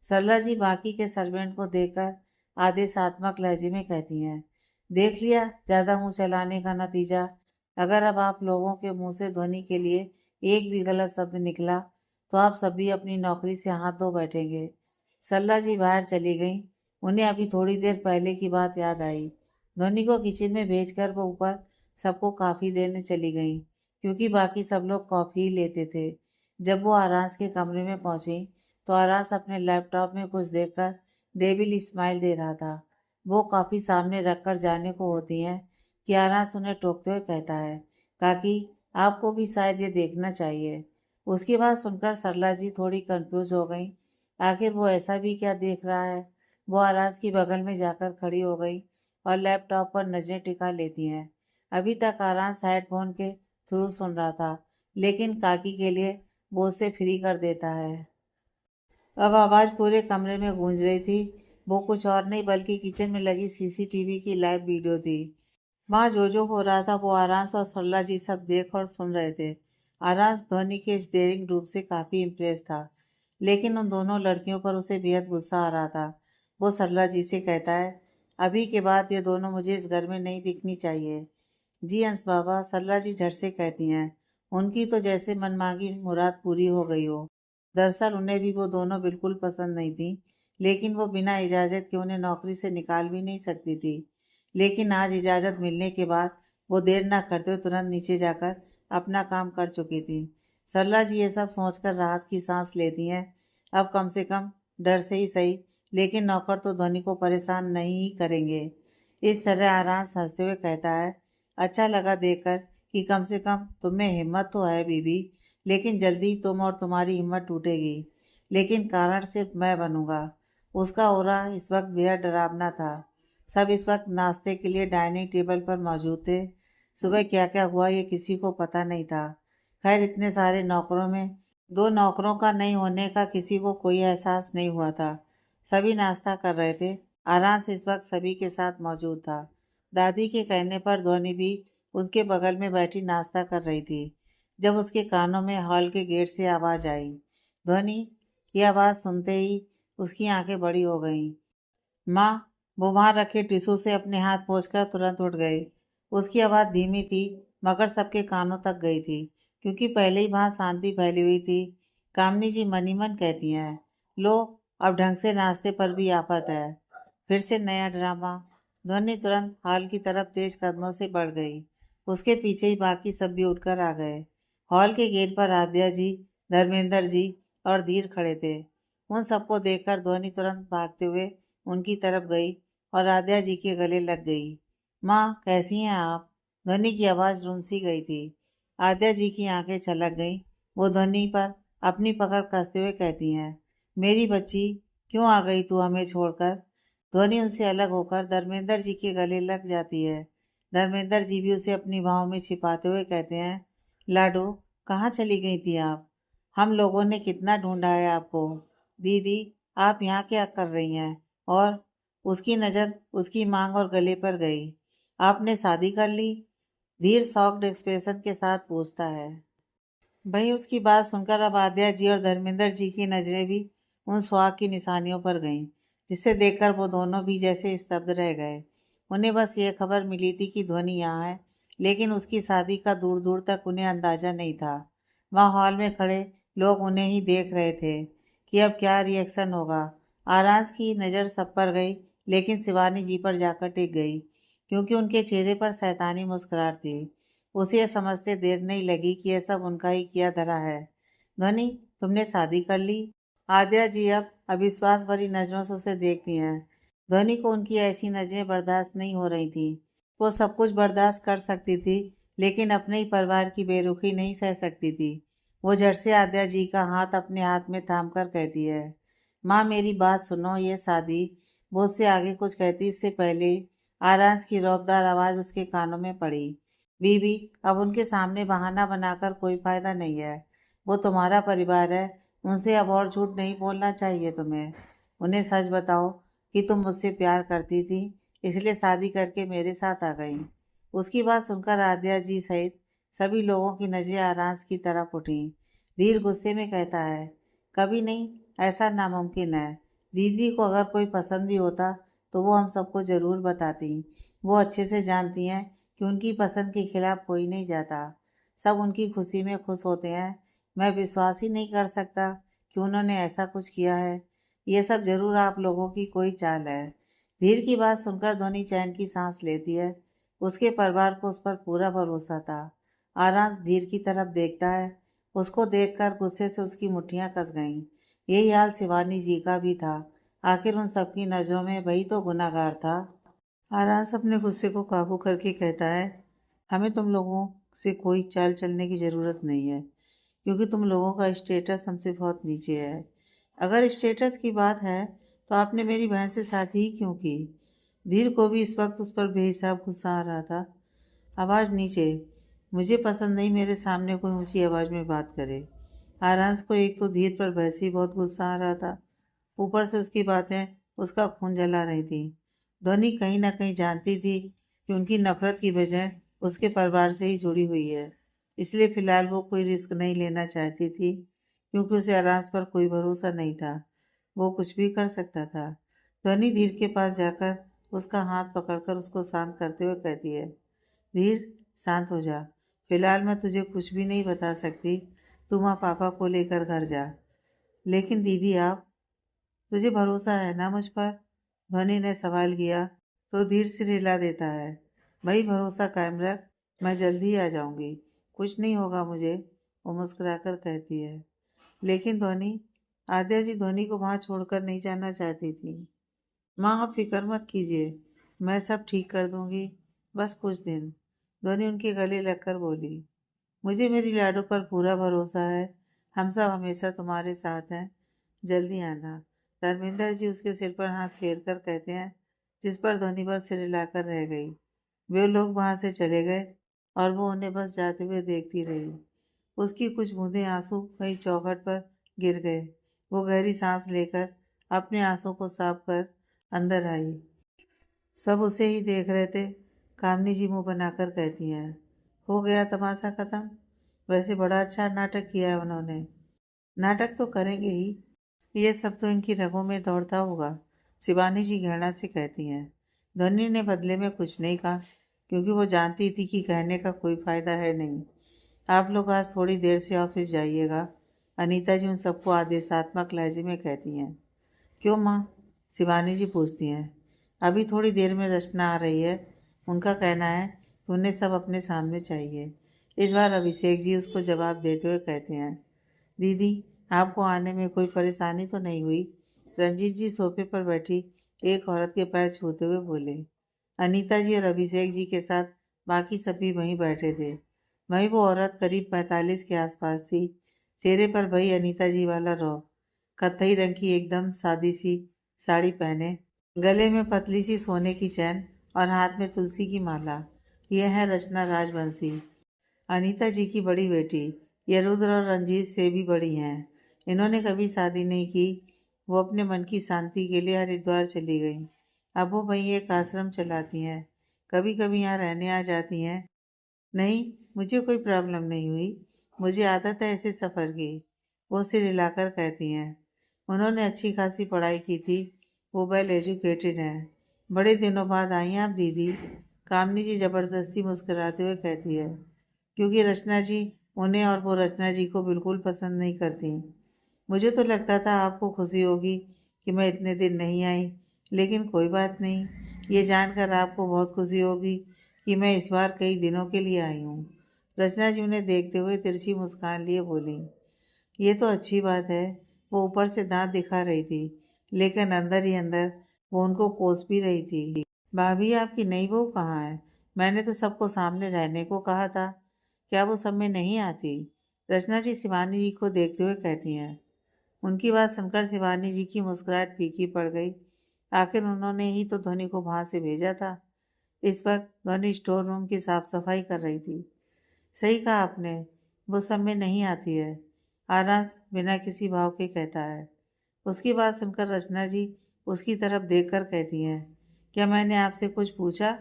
सरला जी बाकी के सर्वेंट को देखकर आदेशात्मक लहजे में कहती हैं, देख लिया ज़्यादा मुंह चलाने का नतीजा। अगर अब आप लोगों के मुंह से ध्वनि के लिए एक भी गलत शब्द निकला तो आप सभी अपनी नौकरी से हाथ धो बैठेंगे। सरला जी बाहर चली गईं। उन्हें अभी थोड़ी देर पहले की बात याद आई। ध्वनि को किचन में भेजकर वो ऊपर सबको कॉफ़ी देने चली गईं, क्योंकि बाकी सब लोग कॉफ़ी ही लेते थे। जब वो आरांस के कमरे में पहुंची तो आरांस अपने लैपटॉप में कुछ देखकर डेविल स्माइल दे रहा था। वो कॉफ़ी सामने रखकर जाने को होती हैं कि आरांस उन्हें टोकते हुए कहता है, काकी आपको भी शायद ये देखना चाहिए। उसकी बात सुनकर सरला जी थोड़ी कंफ्यूज हो गई। आखिर वो ऐसा भी क्या देख रहा है। वो आराज की बगल में जाकर खड़ी हो गई और लैपटॉप पर नजरें टिका लेती हैं। अभी तक आराज हेडफोन के थ्रू सुन रहा था, लेकिन काकी के लिए वो उसे फ्री कर देता है। अब आवाज़ पूरे कमरे में गूंज रही थी। वो कुछ और नहीं बल्कि किचन में लगी सीसीटीवी की लाइव वीडियो थी। वहाँ जो हो रहा था वो आरांस और सरला जी सब देख और सुन रहे थे। आरांस ध्वनि के इस डेयरिंग रूप से काफ़ी इम्प्रेस था, लेकिन उन दोनों लड़कियों पर उसे बेहद गुस्सा आ रहा था। वो सरला जी से कहता है, अभी के बाद ये दोनों मुझे इस घर में नहीं दिखनी चाहिए। जी अंश बाबा, सरला जी झट से कहती हैं। उनकी तो जैसे मनमांगी मुराद पूरी हो गई हो। दरअसल उन्हें भी वो दोनों बिल्कुल पसंद नहीं थी, लेकिन वो बिना इजाज़त के उन्हें नौकरी से निकाल भी नहीं सकती थी। लेकिन आज इजाज़त मिलने के बाद वो देर न करते हुए तुरंत नीचे जाकर अपना काम कर चुकी थी। सरला जी ये सब सोचकर राहत की सांस लेती हैं। अब कम से कम डर से ही सही, लेकिन नौकर तो ध्वनि को परेशान नहीं ही करेंगे। इस तरह आरांस हंसते हुए कहता है, अच्छा लगा देखकर कि कम से कम तुम में हिम्मत तो है बीबी, लेकिन जल्दी तुम और तुम्हारी हिम्मत टूटेगी। लेकिन कारण सिर्फ मैं बनूंगा। उसका ओरा इस वक्त बेहद डरावना था। सब इस वक्त नाश्ते के लिए डाइनिंग टेबल पर मौजूद थे। सुबह क्या क्या हुआ ये किसी को पता नहीं था। खैर इतने सारे नौकरों में दो नौकरों का नहीं होने का किसी को कोई एहसास नहीं हुआ था। सभी नाश्ता कर रहे थे। आराम से इस वक्त सभी के साथ मौजूद था। दादी के कहने पर ध्वनि भी उसके बगल में बैठी नाश्ता कर रही थी, जब उसके कानों में हॉल के गेट से आवाज़ आई। ध्वनि की आवाज़ सुनते ही उसकी आंखें बड़ी हो गईं। माँ, वो वहाँ रखे टिश्यू से अपने हाथ पोंछकर तुरंत उठ गए। उसकी आवाज़ धीमी थी, मगर सबके कानों तक गई थी, क्योंकि पहले ही वहाँ शांति फैली हुई थी। कामनी जी मन ही मन कहती हैं, लो अब ढंग से नाश्ते पर भी आफत है। फिर से नया ड्रामा। ध्वनि तुरंत हॉल की तरफ तेज कदमों से बढ़ गई। उसके पीछे ही बाकी सब भी उठकर आ गए। हॉल के गेट पर आद्या जी, धर्मेंद्र जी और धीर खड़े थे। उन सबको देखकर ध्वनि तुरंत भागते हुए उनकी तरफ गई और आद्या जी के गले लग गई। माँ कैसी हैं आप? ध्वनि की आवाज़ रुंध सी गई थी। आद्या जी की आंखें छलक गईं। वो ध्वनि पर अपनी पकड़ कसते हुए कहती हैं, मेरी बच्ची, क्यों आ गई तू हमें छोड़कर? ध्वनि उनसे अलग होकर धर्मेंद्र जी के गले लग जाती है। धर्मेंद्र जी भी उसे अपनी बाहों में छिपाते हुए कहते हैं, लाडो, कहाँ चली गई थी आप? हम लोगों ने कितना ढूंढा है आपको। दीदी, आप यहाँ क्या कर रही हैं? और उसकी नज़र उसकी मांग और गले पर गई। आपने शादी कर ली? धीर शॉक्ड एक्सप्रेशन के साथ पूछता है। वहीं उसकी बात सुनकर अब आद्या जी और धर्मेंद्र जी की नजरें भी उन सुहाग की निशानियों पर गईं, जिसे देखकर वो दोनों भी जैसे स्तब्ध रह गए। उन्हें बस ये खबर मिली थी कि ध्वनि यहाँ है, लेकिन उसकी शादी का दूर दूर तक उन्हें अंदाजा नहीं था। वहाँ हॉल में खड़े लोग उन्हें ही देख रहे थे कि अब क्या रिएक्शन होगा। आराज की नज़र सब पर गई, लेकिन शिवानी जी पर जाकर टिक गई, क्योंकि उनके चेहरे पर शैतानी मुस्कुराहट थी। उसे यह समझते देर नहीं लगी कि यह सब उनका ही किया धरा है। ध्वनि, तुमने शादी कर ली? आद्या जी अब अविश्वास भरी नजरों से उसे देखती हैं। ध्वनि को उनकी ऐसी नजरें बर्दाश्त नहीं हो रही थी। वो सब कुछ बर्दाश्त कर सकती थी, लेकिन अपने ही परिवार की बेरुखी नहीं सह सकती थी। वो झट से आद्या जी का हाथ अपने हाथ में थाम कर कहती है, माँ, मेरी बात सुनो, ये शादी। वो उससे आगे कुछ कहती इससे पहले आरांस की रौबदार आवाज उसके कानों में पड़ी। बीबी, अब उनके सामने बहाना बनाकर कोई फायदा नहीं है। वो तुम्हारा परिवार है, उनसे अब और झूठ नहीं बोलना चाहिए तुम्हें। उन्हें सच बताओ कि तुम मुझसे प्यार करती थी, इसलिए शादी करके मेरे साथ आ गई। उसकी बात सुनकर आद्या जी सहित सभी लोगों की नजरें आरांस की तरफ उठी। धीर गुस्से में कहता है, कभी नहीं, ऐसा नामुमकिन है। दीदी को अगर कोई पसंद भी होता तो वो हम सबको ज़रूर बताती। वो अच्छे से जानती हैं कि उनकी पसंद के खिलाफ कोई नहीं जाता। सब उनकी खुशी में खुश होते हैं। मैं विश्वास ही नहीं कर सकता कि उन्होंने ऐसा कुछ किया है। ये सब जरूर आप लोगों की कोई चाल है। धीर की बात सुनकर ध्वनि चैन की सांस लेती है। उसके परिवार को उस पर पूरा भरोसा था। आरांस धीर की तरफ देखता है। उसको देखकर गुस्से से उसकी मुट्ठियां कस गईं। यही हाल शिवानी जी का भी था। आखिर उन सबकी नज़रों में वही तो गुनाहगार था। आरांस अपने गुस्से को काबू करके कहता है, हमें तुम लोगों से कोई चाल चलने की ज़रूरत नहीं है, क्योंकि तुम लोगों का स्टेटस हमसे बहुत नीचे है। अगर स्टेटस की बात है तो आपने मेरी बहन से शादी ही क्यों की? धीर को भी इस वक्त उस पर बेहिसाब गुस्सा आ रहा था। आवाज़ नीचे। मुझे पसंद नहीं मेरे सामने कोई ऊंची आवाज़ में बात करे। आरांस को एक तो धीर पर वैसे ही बहुत गुस्सा आ रहा था, ऊपर से उसकी बातें उसका खून जला रही थी। ध्वनि कहीं ना कहीं जानती थी कि उनकी नफरत की वजह उसके परिवार से ही जुड़ी हुई है, इसलिए फिलहाल वो कोई रिस्क नहीं लेना चाहती थी, क्योंकि उसे आरांस पर कोई भरोसा नहीं था। वो कुछ भी कर सकता था। ध्वनि धीर के पास जाकर उसका हाथ पकड़कर उसको शांत करते हुए कहती है, धीर, शांत हो जा। फिलहाल मैं तुझे कुछ भी नहीं बता सकती। तू माँ पापा को लेकर घर जा। लेकिन दीदी, आप, तुझे भरोसा है ना मुझ पर? ध्वनि ने सवाल किया तो धीर से हिला देता है। भाई, भरोसा कायम रख, मैं जल्दी ही आ जाऊंगी। कुछ नहीं होगा मुझे, वो मुस्कुराकर कहती है। लेकिन ध्वनि, आद्या जी ध्वनि को वहां छोड़कर नहीं जाना चाहती थी। माँ, आप फिक्र मत कीजिए, मैं सब ठीक कर दूंगी, बस कुछ दिन। ध्वनि उनके गले लगकर बोली, मुझे मेरी लाडो पर पूरा भरोसा है। हम सब हमेशा तुम्हारे साथ हैं। जल्दी आना। धर्मेंद्र जी उसके सिर पर हाथ फेर कर कहते हैं, जिस पर ध्वनि बस सिर हिलाकर रह गई। वे लोग वहां से चले गए और वो उन्हें बस जाते हुए देखती रही। उसकी कुछ बूंदे आंसू कहीं चौखट पर गिर गए। वो गहरी सांस लेकर अपने आंसू को साफ कर अंदर आई। सब उसे ही देख रहे थे। कामनी जी मुंह बनाकर कहती हैं, हो गया तमाशा खत्म। वैसे बड़ा अच्छा नाटक किया है उन्होंने। नाटक तो करेंगे ही, ये सब तो इनकी रगों में दौड़ता होगा, शिवानी जी घृणा से कहती हैं। ध्वनि ने बदले में कुछ नहीं कहा, क्योंकि वो जानती थी कि कहने का कोई फायदा है नहीं। आप लोग आज थोड़ी देर से ऑफिस जाइएगा, अनीता जी उन सबको आदेशात्मक लहजे में कहती हैं। क्यों माँ? शिवानी जी पूछती हैं। अभी थोड़ी देर में रचना आ रही है, उनका कहना है कि उन्हें सब अपने सामने चाहिए। इस बार अभिषेक जी उसको जवाब देते हुए कहते हैं, दीदी, आपको आने में कोई परेशानी तो नहीं हुई? रंजीत जी सोफे पर बैठी एक औरत के पैर छूते हुए बोले। अनीता जी और अभिषेक जी के साथ बाकी सभी वहीं बैठे थे। वही वो औरत करीब 45 के आसपास थी। चेहरे पर वही अनीता जी वाला रौब। कत्थई रंग की एकदम सादी सी साड़ी पहने, गले में पतली सी सोने की चैन और हाथ में तुलसी की माला। यह है रचना राजवंशी, अनीता जी की बड़ी बेटी। ये रुद्र और रंजीत से भी बड़ी हैं। इन्होंने कभी शादी नहीं की। वो अपने मन की शांति के लिए हरिद्वार चली गई। अब वो वहीं एक आश्रम चलाती हैं। कभी कभी यहाँ रहने आ जाती हैं। नहीं, मुझे कोई प्रॉब्लम नहीं हुई। मुझे आदत है ऐसे सफ़र की, वो सिर हिलाकर कहती हैं। उन्होंने अच्छी खासी पढ़ाई की थी। वो वेल एजुकेटेड हैं। बड़े दिनों बाद आई हैं आप दीदी, कामनी जी ज़बरदस्ती मुस्कुराते हुए कहती है, क्योंकि रचना जी उन्हें और वो रचना जी को बिल्कुल पसंद नहीं करती। मुझे तो लगता था आपको खुशी होगी कि मैं इतने दिन नहीं आई, लेकिन कोई बात नहीं। ये जानकर आपको बहुत खुशी होगी कि मैं इस बार कई दिनों के लिए आई हूँ। रचना जी उन्हें देखते हुए तिरछी मुस्कान लिए बोली, ये तो अच्छी बात है। वो ऊपर से दांत दिखा रही थी, लेकिन अंदर ही अंदर वो उनको कोस भी रही थी। भाभी, आपकी नई बहू कहाँ है? मैंने तो सबको सामने रहने को कहा था। क्या वो सब में नहीं आती? रचना जी शिवानी जी को देखते हुए कहती हैं। उनकी बात सुनकर शिवानी जी की मुस्कुराहट फीकी पड़ गई। आखिर उन्होंने ही तो ध्वनि को वहां से भेजा था। इस वक्त ध्वनि स्टोर रूम की साफ सफाई कर रही थी। सही कहा आपने, वो सब में नहीं आती है, आरास बिना किसी भाव के कहता है। उसकी बात सुनकर रचना जी उसकी तरफ देखकर कहती हैं, क्या मैंने आपसे कुछ पूछा?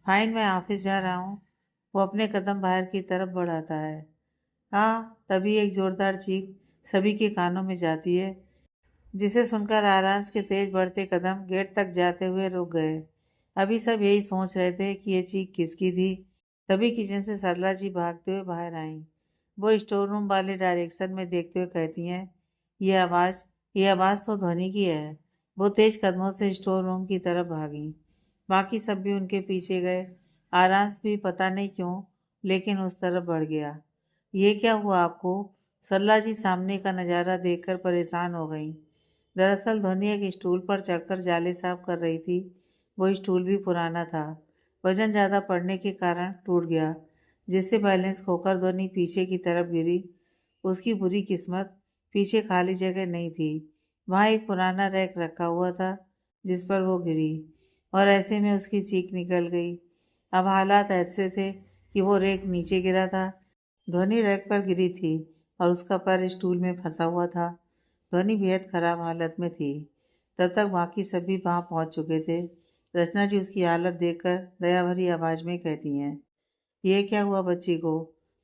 फाइन, मैं ऑफिस जा रहा हूँ। वो अपने कदम बाहर की तरफ बढ़ाता है। हाँ, तभी एक जोरदार चीख सभी के कानों में जाती है, जिसे सुनकर आरांस के तेज बढ़ते कदम गेट तक जाते हुए रुक गए। अभी सब यही सोच रहे थे कि ये चीख किसकी थी। तभी किचन से सरला जी भागते हुए बाहर आईं। वो स्टोर रूम वाले डायरेक्शन में देखते हुए कहती हैं, ये आवाज़ ये आवाज़ तो ध्वनि की है। वो तेज कदमों से स्टोर रूम की तरफ भागी। बाकी सब भी उनके पीछे गए। आरांस भी पता नहीं क्यों, लेकिन उस तरफ बढ़ गया। ये क्या हुआ आपको? सरला जी सामने का नज़ारा देखकर परेशान हो गईं। दरअसल ध्वनि एक स्टूल पर चढ़कर जाले साफ कर रही थी। वो स्टूल भी पुराना था, वजन ज़्यादा पड़ने के कारण टूट गया, जिससे बैलेंस खोकर ध्वनि पीछे की तरफ गिरी। उसकी बुरी किस्मत, पीछे खाली जगह नहीं थी। वहाँ एक पुराना रैक रखा हुआ था, जिस पर वो गिरी, और ऐसे में उसकी चीख निकल गई। अब हालात ऐसे थे कि वो रैक नीचे गिरा था, ध्वनि रैक पर गिरी थी और उसका पैर स्टूल में फंसा हुआ था। ध्वनि बेहद खराब हालत में थी। तब तक बाकी सभी वहां पहुंच चुके थे। रचना जी उसकी हालत देखकर दया भरी आवाज में कहती हैं, ये क्या हुआ बच्ची को?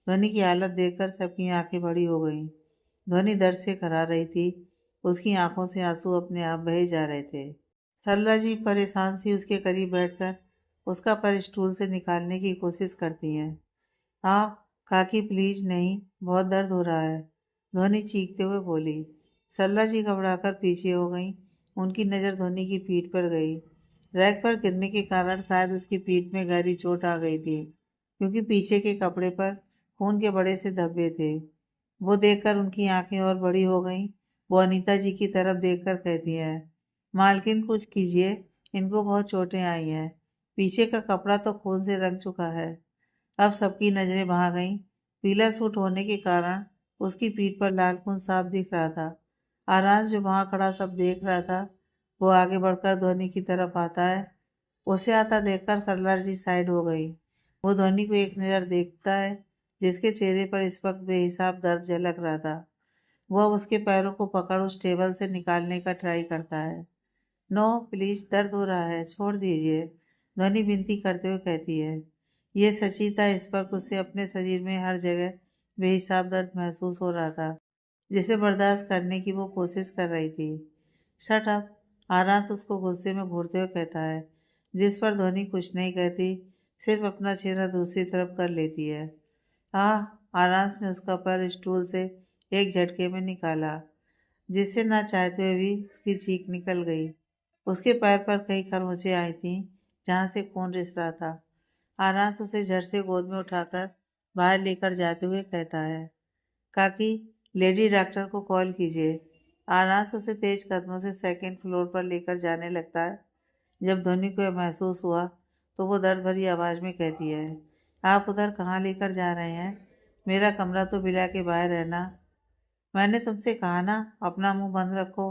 ध्वनि की हालत देखकर सबकी आंखें बड़ी हो गईं। ध्वनि दर्द से करा रही थी। उसकी आंखों से आंसू अपने आप बहे जा रहे थे। सरला जी परेशान सी उसके करीब बैठकर उसका पैर स्टूल से निकालने की कोशिश करती हैं। हाँ, काकी प्लीज नहीं, बहुत दर्द हो रहा है, ध्वनि चीखते हुए बोली। सरला जी घबराकर पीछे हो गईं। उनकी नज़र ध्वनि की पीठ पर गई। रैक पर गिरने के कारण शायद उसकी पीठ में गहरी चोट आ गई थी, क्योंकि पीछे के कपड़े पर खून के बड़े से धब्बे थे। वो देखकर उनकी आंखें और बड़ी हो गईं। वो अनीता जी की तरफ देखकर कहती है, मालकिन कुछ कीजिए, इनको बहुत चोटें आई हैं। पीछे का कपड़ा तो खून से रंग चुका है। अब सबकी नजरें वहां गईं। पीला सूट होने के कारण उसकी पीठ पर लाल खून साफ दिख रहा था। आराज जो वहां खड़ा सब देख रहा था, वो आगे बढ़कर ध्वनि की तरफ आता है। उसे आता देखकर सरला जी साइड हो गई। वो ध्वनि को एक नज़र देखता है, जिसके चेहरे पर इस वक्त बेहिसाब दर्द झलक रहा था। वह उसके पैरों को पकड़ उस टेबल से निकालने का ट्राई करता है। नो प्लीज, दर्द हो रहा है, छोड़ दीजिए, ध्वनि विनती करते हुए कहती है। ये सची था, इस वक्त उसे अपने शरीर में हर जगह बेहिसाब दर्द महसूस हो रहा था, जिसे बर्दाश्त करने की वो कोशिश कर रही थी। शट अप, आरांस उसको गुस्से में घूरते हुए कहता है, जिस पर ध्वनि कुछ नहीं कहती, सिर्फ अपना चेहरा दूसरी तरफ कर लेती है। आह, आरांस ने उसका पैर स्टूल से एक झटके में निकाला, जिससे ना चाहते हुए भी उसकी चीख निकल गई। उसके पैर पर कई खरोंचें आई थीं, जहाँ से खून रिस रहा था। आरांस उसे झट से गोद में उठाकर बाहर लेकर जाते हुए कहता है, काकी, लेडी डॉक्टर को कॉल कीजिए। आरांस उसे तेज कदमों से सेकंड फ्लोर पर लेकर जाने लगता है। जब ध्वनि को यह महसूस हुआ, तो वो दर्द भरी आवाज में कहती है, आप उधर कहाँ लेकर जा रहे हैं? मेरा कमरा तो बिला के बाहर है ना। मैंने तुमसे कहा ना अपना मुंह बंद रखो।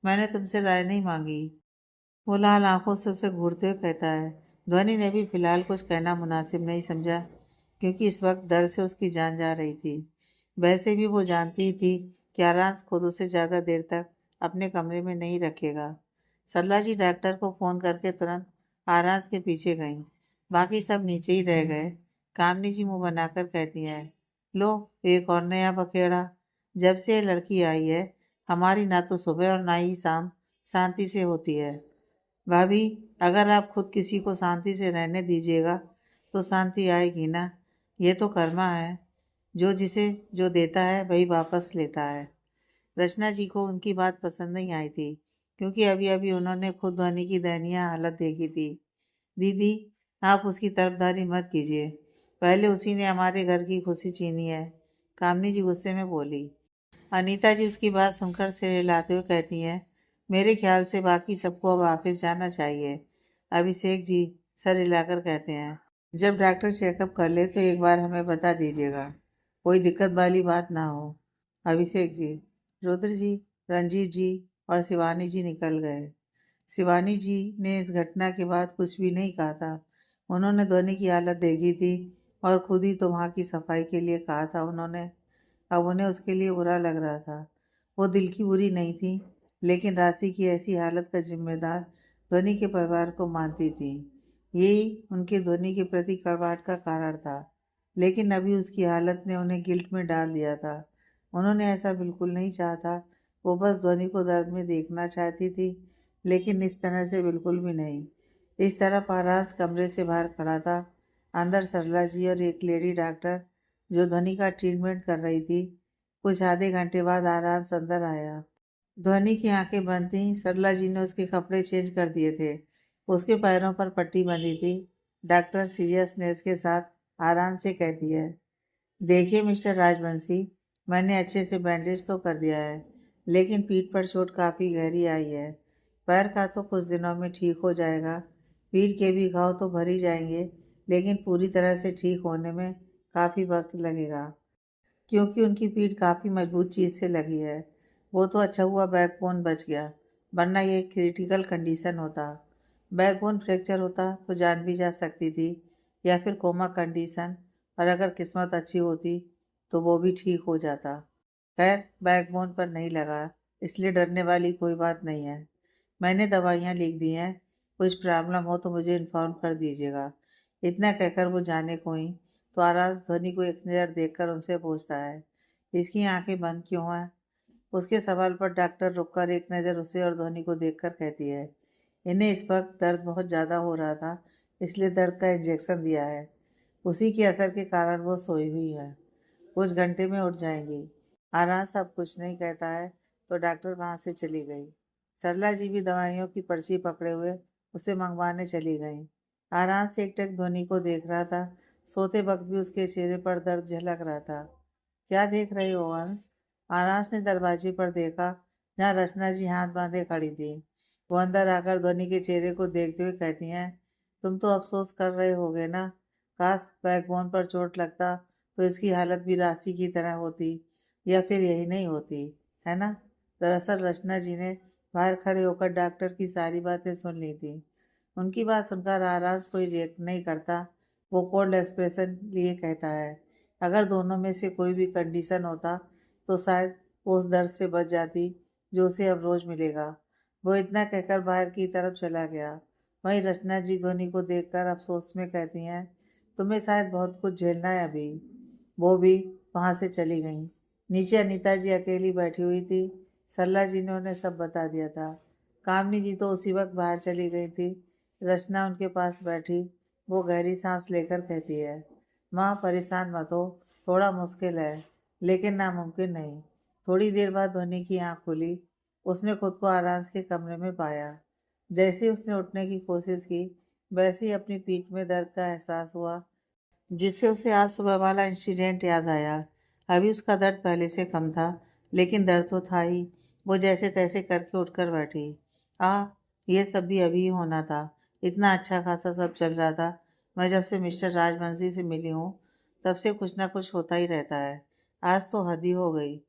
मैंने तुमसे राय नहीं मांगी। वो लाल आंखों से उसे घूरते हुए कहता है। ध्वनि ने भी फिलहाल कुछ कहना मुनासिब नहीं समझा, क्योंकि इस वक्त दर्द से उसकी जान जा रही थी। वैसे भी वो जानती ही थी कि आरांस खुद उसे ज़्यादा देर तक अपने कमरे में नहीं रखेगा। सरला जी डॉक्टर को फ़ोन करके तुरंत आरांस के पीछे गईं। बाकी सब नीचे ही रह गए। कामनी जी मुंह बनाकर कहती हैं, लो एक और नया बखेड़ा। जब से ये लड़की आई है हमारी ना तो सुबह और ना ही शाम शांति से होती है। भाभी, अगर आप खुद किसी को शांति से रहने दीजिएगा तो शांति आएगी ना। ये तो कर्मा है, जो जिसे जो देता है वही वापस लेता है। रचना जी को उनकी बात पसंद नहीं आई थी, क्योंकि अभी अभी उन्होंने खुद ध्वनि की दयनीय हालत देखी थी। दीदी, आप उसकी तरफदारी मत कीजिए। पहले उसी ने हमारे घर की खुशी छीनी है। कामनी जी गुस्से में बोली। अनीता जी उसकी बात सुनकर सिर हिलाते हुए कहती हैं, मेरे ख्याल से बाकी सबको अब ऑफिस जाना चाहिए। अभिषेक जी सर हिलाकर कहते हैं, जब डॉक्टर चेकअप कर ले तो एक बार हमें बता दीजिएगा, कोई दिक्कत वाली बात ना हो। अभिषेक जी, रुद्र जी, रंजीत जी और शिवानी जी निकल गए। शिवानी जी ने इस घटना के बाद कुछ भी नहीं कहा था। उन्होंने ध्वनि की हालत देखी थी और खुद ही तो वहाँ की सफाई के लिए कहा था उन्होंने। अब उन्हें उसके लिए बुरा लग रहा था। वो दिल की बुरी नहीं थी, लेकिन राशि की ऐसी हालत का जिम्मेदार ध्वनि के परिवार को मानती थी। यही उनके ध्वनि के प्रति कड़वाहट का कारण था। लेकिन अभी उसकी हालत ने उन्हें गिल्ट में डाल दिया था। उन्होंने ऐसा बिल्कुल नहीं चाहा था। वो बस ध्वनि को दर्द में देखना चाहती थी, लेकिन इस तरह से बिल्कुल भी नहीं। इस तरह आरास कमरे से बाहर खड़ा था। अंदर सरला जी और एक लेडी डॉक्टर जो ध्वनि का ट्रीटमेंट कर रही थी। कुछ आधे घंटे बाद आरांस अंदर आया। ध्वनि की आंखें बंद थीं। सरला जी ने उसके कपड़े चेंज कर दिए थे। उसके पैरों पर पट्टी बंधी थी। डॉक्टर सीरियसनेस के साथ आराम से कहती है, देखिए मिस्टर राजवंशी, मैंने अच्छे से बैंडेज तो कर दिया है, लेकिन पीठ पर चोट काफ़ी गहरी आई है। पैर का तो कुछ दिनों में ठीक हो जाएगा। पीठ के भी घाव तो भर ही जाएंगे, लेकिन पूरी तरह से ठीक होने में काफ़ी वक्त लगेगा, क्योंकि उनकी पीठ काफ़ी मजबूत चीज़ से लगी है। वो तो अच्छा हुआ बैकबोन बच गया, वरना ये क्रिटिकल कंडीशन होता। बैकबोन फ्रैक्चर होता तो जान भी जा सकती थी, या फिर कोमा कंडीशन, और अगर किस्मत अच्छी होती तो वो भी ठीक हो जाता। खैर, बैकबोन पर नहीं लगा, इसलिए डरने वाली कोई बात नहीं है। मैंने दवाइयाँ लिख दी हैं, कुछ प्रॉब्लम हो तो मुझे इन्फॉर्म कर दीजिएगा। इतना कहकर वो जाने को ही तो आराज ध्वनि को एक नज़र देखकर उनसे पूछता है, इसकी आंखें बंद क्यों हैं? उसके सवाल पर डॉक्टर रुककर एक नज़र उसे और ध्वनि को देखकर कहती है, इन्हें इस वक्त दर्द बहुत ज़्यादा हो रहा था, इसलिए दर्द का इंजेक्शन दिया है। उसी के असर के कारण वो सोई हुई है, कुछ घंटे में उठ जाएंगी। आराज अब कुछ नहीं कहता है तो डॉक्टर वहाँ से चली गई। सरला जी भी दवाइयों की पर्ची पकड़े हुए उसे मंगवाने चली गई। आराम से एकटक ध्वनि को देख रहा था। सोते वक्त भी उसके चेहरे पर दर्द झलक रहा था। क्या देख रहे हो अंश? आरांश ने दरवाजे पर देखा, जहाँ रचना जी हाथ बांधे खड़ी थी। वो अंदर आकर ध्वनि के चेहरे को देखते हुए कहती हैं, तुम तो अफसोस कर रहे होगे ना। काश बैकबोन पर चोट लगता तो इसकी हालत भी राशि की तरह होती, या फिर यही नहीं होती, है ना। दरअसल रचना जी ने बाहर खड़े होकर डॉक्टर की सारी बातें सुन ली थी। उनकी बात सुनकर आरांश कोई रिएक्ट नहीं करता। वो कोल्ड एक्सप्रेशन लिए कहता है, अगर दोनों में से कोई भी कंडीशन होता तो शायद वो उस दर्द से बच जाती जो उसे अब रोज मिलेगा। वो इतना कहकर बाहर की तरफ चला गया। वहीं रचना जी ध्वनि को देखकर अफसोस में कहती हैं, तुम्हें शायद बहुत कुछ झेलना है अभी। वो भी वहाँ से चली गई। नीचे अनीता जी अकेली बैठी हुई थी। सरला जी ने उन्हें सब बता दिया था। कामनी जी तो उसी वक्त बाहर चली गई थी। रचना उनके पास बैठी। वो गहरी सांस लेकर कहती है, माँ परेशान मत हो, थोड़ा मुश्किल है, लेकिन नामुमकिन नहीं। थोड़ी देर बाद ध्वनि की आंख खुली। उसने खुद को आराम के कमरे में पाया। जैसे ही उसने उठने की कोशिश की, वैसे ही अपनी पीठ में दर्द का एहसास हुआ, जिससे उसे आज सुबह वाला इंसिडेंट याद आया। अभी उसका दर्द पहले से कम था, लेकिन दर्द तो था ही। वो जैसे तैसे करके उठकर बैठी। आ, ये सब भी अभी ही होना था। इतना अच्छा खासा सब चल रहा था, मैं जब से मिस्टर राजवंशी से मिली हूँ तब से कुछ ना कुछ होता ही रहता है। आज तो हद ही हो गई।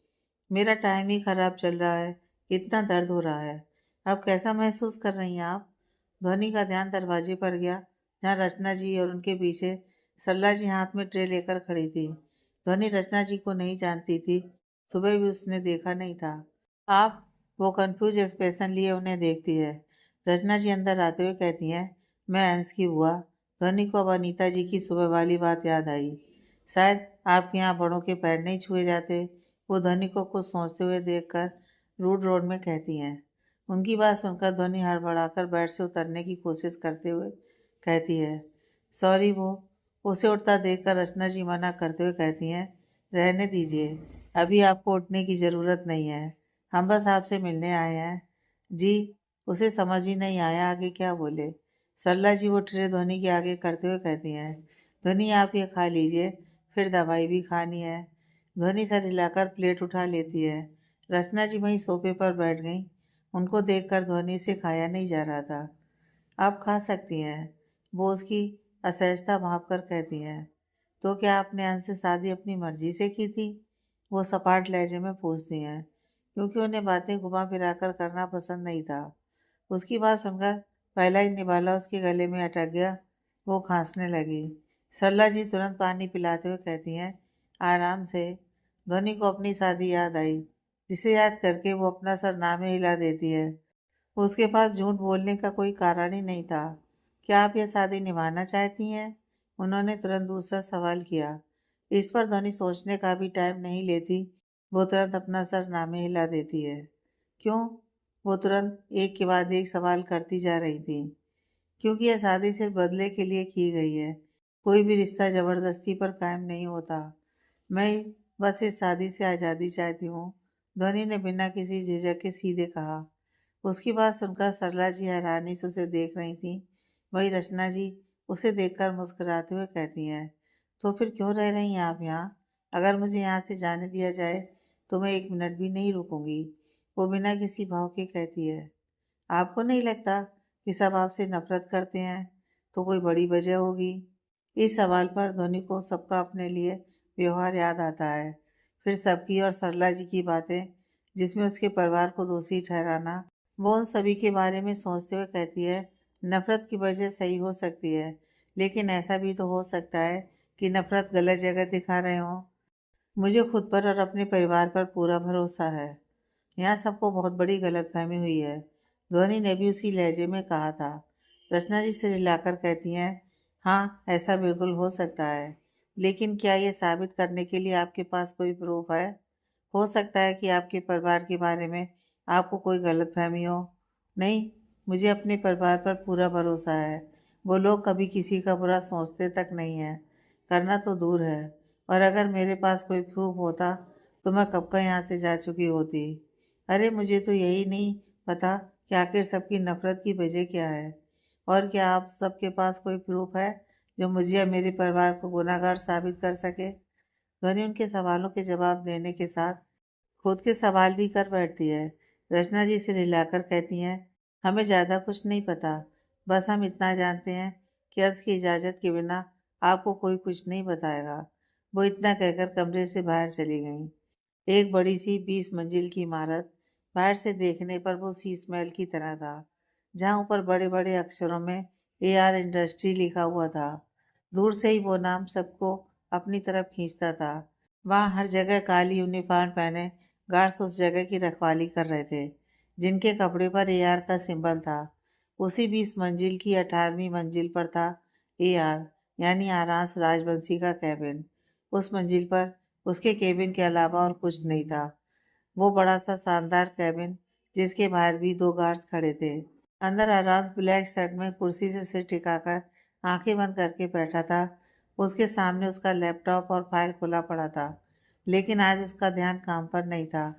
मेरा टाइम ही खराब चल रहा है। इतना दर्द हो रहा है। अब कैसा महसूस कर रही हैं आप? ध्वनि का ध्यान दरवाजे पर गया, जहाँ रचना जी और उनके पीछे सरला जी हाथ में ट्रे लेकर खड़ी थी। ध्वनि रचना जी को नहीं जानती थी। सुबह भी उसने देखा नहीं था। आप? वो कंफ्यूज एक्सप्रेशन लिए उन्हें देखती है। रचना जी अंदर आते हुए कहती हैं, मैं अंश की बुआ। ध्वनि को अब अनीता जी की सुबह वाली बात याद आई। शायद आपके यहाँ बड़ों के पैर नहीं छुए जाते। वो ध्वनि को कुछ सोचते हुए देखकर रूड रोड में कहती हैं। उनकी बात सुनकर ध्वनि हड़बड़ाकर बेड से उतरने की कोशिश करते हुए कहती है, सॉरी। वो उसे उठता देखकर रचना जी मना करते हुए कहती हैं, रहने दीजिए, अभी आपको उठने की ज़रूरत नहीं है। हम बस आपसे मिलने आए हैं। जी। उसे समझ ही नहीं आया आगे क्या बोले। सरला जी वो ट्रे ध्वनि के आगे करते हुए कहती हैं, ध्वनि आप ये खा लीजिए, फिर दवाई भी खानी है। ध्वनि सर हिलाकर प्लेट उठा लेती है। रचना जी वहीं सोफे पर बैठ गईं। उनको देखकर ध्वनि से खाया नहीं जा रहा था। आप खा सकती हैं, वो उसकी असहजता भांप कर कहती हैं। तो क्या आपने अंश से शादी अपनी मर्जी से की थी? वो सपाट लहजे में पूछती हैं, क्योंकि उन्हें बातें घुमा फिराकर करना पसंद नहीं था। उसकी बात सुनकर पहला ही निवाला उसके गले में अटक गया। वो खांसने लगी। सरला जी तुरंत पानी पिलाते हुए कहती हैं, आराम से। ध्वनि को अपनी शादी याद आई, जिसे याद करके वो अपना सर नामे हिला देती है। उसके पास झूठ बोलने का कोई कारण ही नहीं था। क्या आप यह शादी निभाना चाहती हैं? उन्होंने तुरंत दूसरा सवाल किया। इस पर ध्वनि सोचने का भी टाइम नहीं लेती। वो तुरंत अपना सर नामे हिला देती है। क्यों? वो तुरंत एक के बाद एक सवाल करती जा रही थी। क्योंकि यह शादी सिर्फ बदले के लिए की गई है। कोई भी रिश्ता जबरदस्ती पर कायम नहीं होता। मैं बस इस शादी से आज़ादी चाहती हूँ। ध्वनि ने बिना किसी झिझक के सीधे कहा। उसकी बात सुनकर सरला जी हैरानी से उसे देख रही थी। वही रचना जी उसे देखकर मुस्कुराते हुए कहती हैं, तो फिर क्यों रह रही हैं आप यहाँ? अगर मुझे यहाँ से जाने दिया जाए तो मैं एक मिनट भी नहीं रुकूंगी। वो बिना किसी भाव के कहती है, आपको नहीं लगता कि सब आपसे नफरत करते हैं? तो कोई बड़ी वजह होगी। इस सवाल पर ध्वनि को सबका अपने लिए व्यवहार याद आता है। फिर सबकी और सरला जी की बातें, जिसमें उसके परिवार को दोषी ठहराना। वो उन सभी के बारे में सोचते हुए कहती है, नफरत की वजह सही हो सकती है, लेकिन ऐसा भी तो हो सकता है कि नफरत गलत जगह दिखा रहे हों। मुझे खुद पर और अपने परिवार पर पूरा भरोसा है। यहाँ सबको बहुत बड़ी गलतफहमी हुई है। ध्वनि ने भी उसी लहजे में कहा था। रचना जी सिर हिलाकर कहती हैं, हाँ, ऐसा बिल्कुल हो सकता है, लेकिन क्या ये साबित करने के लिए आपके पास कोई प्रूफ है? हो सकता है कि आपके परिवार के बारे में आपको कोई गलतफहमी हो। नहीं, मुझे अपने परिवार पर पूरा भरोसा है। वो लोग कभी किसी का बुरा सोचते तक नहीं है, करना तो दूर है। और अगर मेरे पास कोई प्रूफ होता तो मैं कब का यहाँ से जा चुकी होती। अरे, मुझे तो यही नहीं पता कि आखिर सबकी नफरत की वजह क्या है। और क्या आप सबके पास कोई प्रूफ है जो मुझे या मेरे परिवार को गुनहगार साबित कर सके? ध्वनि उनके सवालों के जवाब देने के साथ खुद के सवाल भी कर बैठती है। रचना जी सिर हिलाकर कहती हैं, हमें ज़्यादा कुछ नहीं पता। बस हम इतना जानते हैं कि अर्ज की इजाज़त के बिना आपको कोई कुछ नहीं बताएगा। वो इतना कहकर कमरे से बाहर चली गईं। एक बड़ी सी 20 मंजिल की इमारत। बाहर से देखने पर वो शीश महल की तरह था, जहाँ ऊपर बड़े बड़े अक्षरों में AR इंडस्ट्री लिखा हुआ था। दूर से ही वो नाम सबको अपनी तरफ खींचता था। वहाँ हर जगह काली यूनिफॉर्म पहने गार्ड्स उस जगह की रखवाली कर रहे थे, जिनके कपड़े पर AR का सिंबल था। उसी 20 मंजिल की 18वीं मंजिल पर था AR, यानी आरांस राजवंशी का कैबिन। उस मंजिल पर उसके केबिन के अलावा और कुछ नहीं था। वो बड़ा सा शानदार कैबिन, जिसके बाहर भी 2 गार्ड्स खड़े थे। अंदर आरांस ब्लैक शर्ट में कुर्सी से सिर टिकाकर आंखें बंद करके बैठा था। उसके सामने उसका लैपटॉप और फाइल खुला पड़ा था, लेकिन आज उसका ध्यान काम पर नहीं था।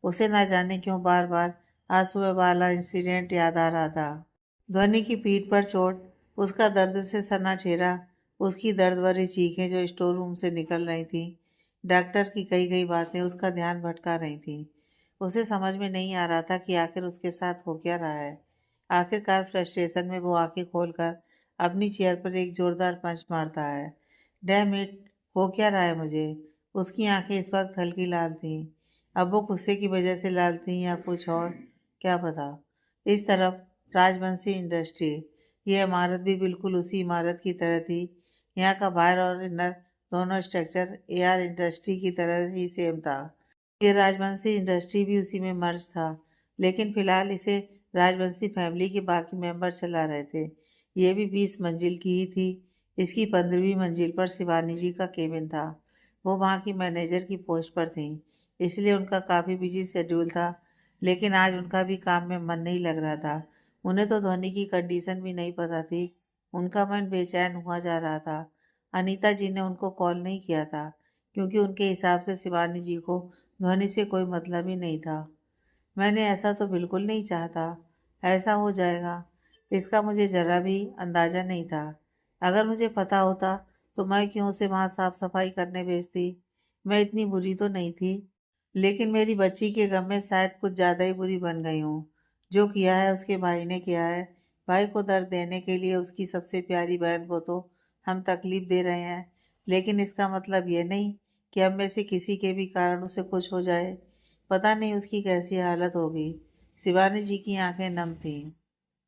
उसे ना जाने क्यों बार बार आज सुबह वाला इंसिडेंट याद आ रहा था। ध्वनि की पीठ पर चोट, उसका दर्द से सना चेहरा, उसकी दर्द भरी चीखें जो स्टोर रूम से निकल रही थीं, डॉक्टर की कही गई बातें उसका ध्यान भटका रही थीं। उसे समझ में नहीं आ रहा था कि आखिर उसके साथ हो क्या रहा है। आखिरकार फ्रस्ट्रेशन में वो आंखें खोलकर अपनी चेयर पर एक जोरदार पंच मारता है। डैम इट, हो क्या रहा है मुझे? उसकी आंखें इस वक्त हल्की लाल थीं। अब वो गुस्से की वजह से लाल थीं या कुछ और, क्या पता। इस तरफ राजवंशी इंडस्ट्री, ये इमारत भी बिल्कुल उसी इमारत की तरह थी। यहाँ का बाहर और इनर दोनों स्ट्रक्चर एआर इंडस्ट्री की तरह ही सेम था। ये राजवंशी इंडस्ट्री भी उसी में मर्ज था, लेकिन फिलहाल इसे राजवंशी फैमिली के बाकी मेंबर चला रहे थे। ये भी 20 मंजिल की ही थी। इसकी 15वीं मंजिल पर शिवानी जी का केबिन था। वो वहाँ की मैनेजर की पोस्ट पर थी, इसलिए उनका काफ़ी बिजी शेड्यूल था। लेकिन आज उनका भी काम में मन नहीं लग रहा था। उन्हें तो धोनी की कंडीशन भी नहीं पता थी। उनका मन बेचैन हुआ जा रहा था। अनीता जी ने उनको कॉल नहीं किया था, क्योंकि उनके हिसाब से शिवानी जी को धोनी से कोई मतलब ही नहीं था। मैंने ऐसा तो बिल्कुल नहीं चाहता। ऐसा हो जाएगा, इसका मुझे ज़रा भी अंदाज़ा नहीं था। अगर मुझे पता होता तो मैं क्यों उसे वहाँ साफ सफाई करने भेजती। मैं इतनी बुरी तो नहीं थी, लेकिन मेरी बच्ची के गम में शायद कुछ ज़्यादा ही बुरी बन गई हूँ। जो किया है उसके भाई ने किया है। भाई को दर्द देने के लिए उसकी सबसे प्यारी बहन को तो हम तकलीफ दे रहे हैं, लेकिन इसका मतलब ये नहीं कि हम में से किसी के भी कारण उसे कुछ हो जाए। पता नहीं उसकी कैसी हालत होगी। शिवानी जी की आंखें नम थीं।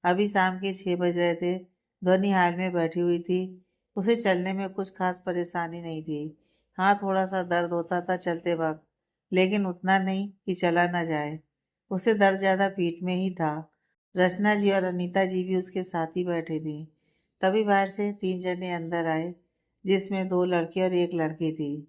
अभी शाम के 6 बज रहे थे। ध्वनि हाल में बैठी हुई थी। उसे चलने में कुछ खास परेशानी नहीं थी। हाँ, थोड़ा सा दर्द होता था चलते वक्त, लेकिन उतना नहीं कि चला ना जाए। उसे दर्द ज्यादा पीठ में ही था। रचना जी और अनीता जी भी उसके साथ ही बैठे थी। तभी बाहर से 3 जने अंदर आए, जिसमें 2 लड़के और 1 लड़की थी।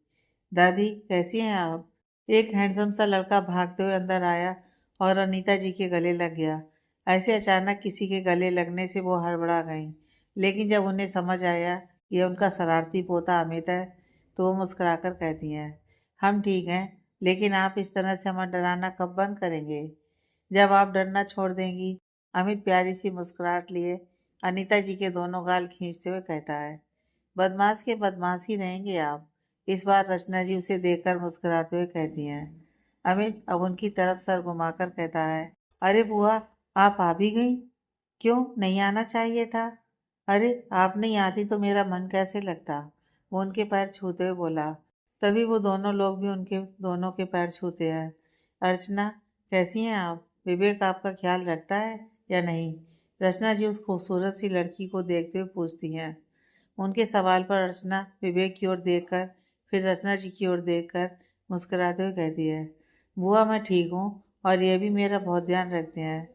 दादी, कैसी हैं आप? एक हैंडसम सा लड़का भागते हुए अंदर आया और अनीता जी के गले लग गया। ऐसे अचानक किसी के गले लगने से वो हड़बड़ा गईं, लेकिन जब उन्हें समझ आया ये उनका शरारती पोता अमित है, तो वो मुस्कुराकर कहती हैं, हम ठीक हैं, लेकिन आप इस तरह से हमें डराना कब बंद करेंगे? जब आप डरना छोड़ देंगी। अमित प्यारी सी मुस्कुराहट लिए अनीता जी के दोनों गाल खींचते हुए कहता है, बदमाश के बदमाश ही रहेंगे आप। इस बार रचना जी उसे देखकर मुस्कुराते हुए कहती हैं। अमित अब उनकी तरफ सर घुमाकर कहता है, अरे बुआ, आप आ भी गई? क्यों नहीं आना चाहिए था? अरे आप नहीं आती तो मेरा मन कैसे लगता? वो उनके पैर छूते हुए बोला। तभी वो दोनों लोग भी उनके दोनों के पैर छूते हैं। अर्चना, कैसी हैं आप? विवेक आपका ख्याल रखता है या नहीं? रचना जी उस खूबसूरत सी लड़की को देखते हुए पूछती हैं। उनके सवाल पर अर्चना विवेक की ओर देखकर, फिर रचना जी की ओर देखकर मुस्कुराते हुए कहती है, बुआ मैं ठीक हूँ, और ये भी मेरा बहुत ध्यान रखते हैं।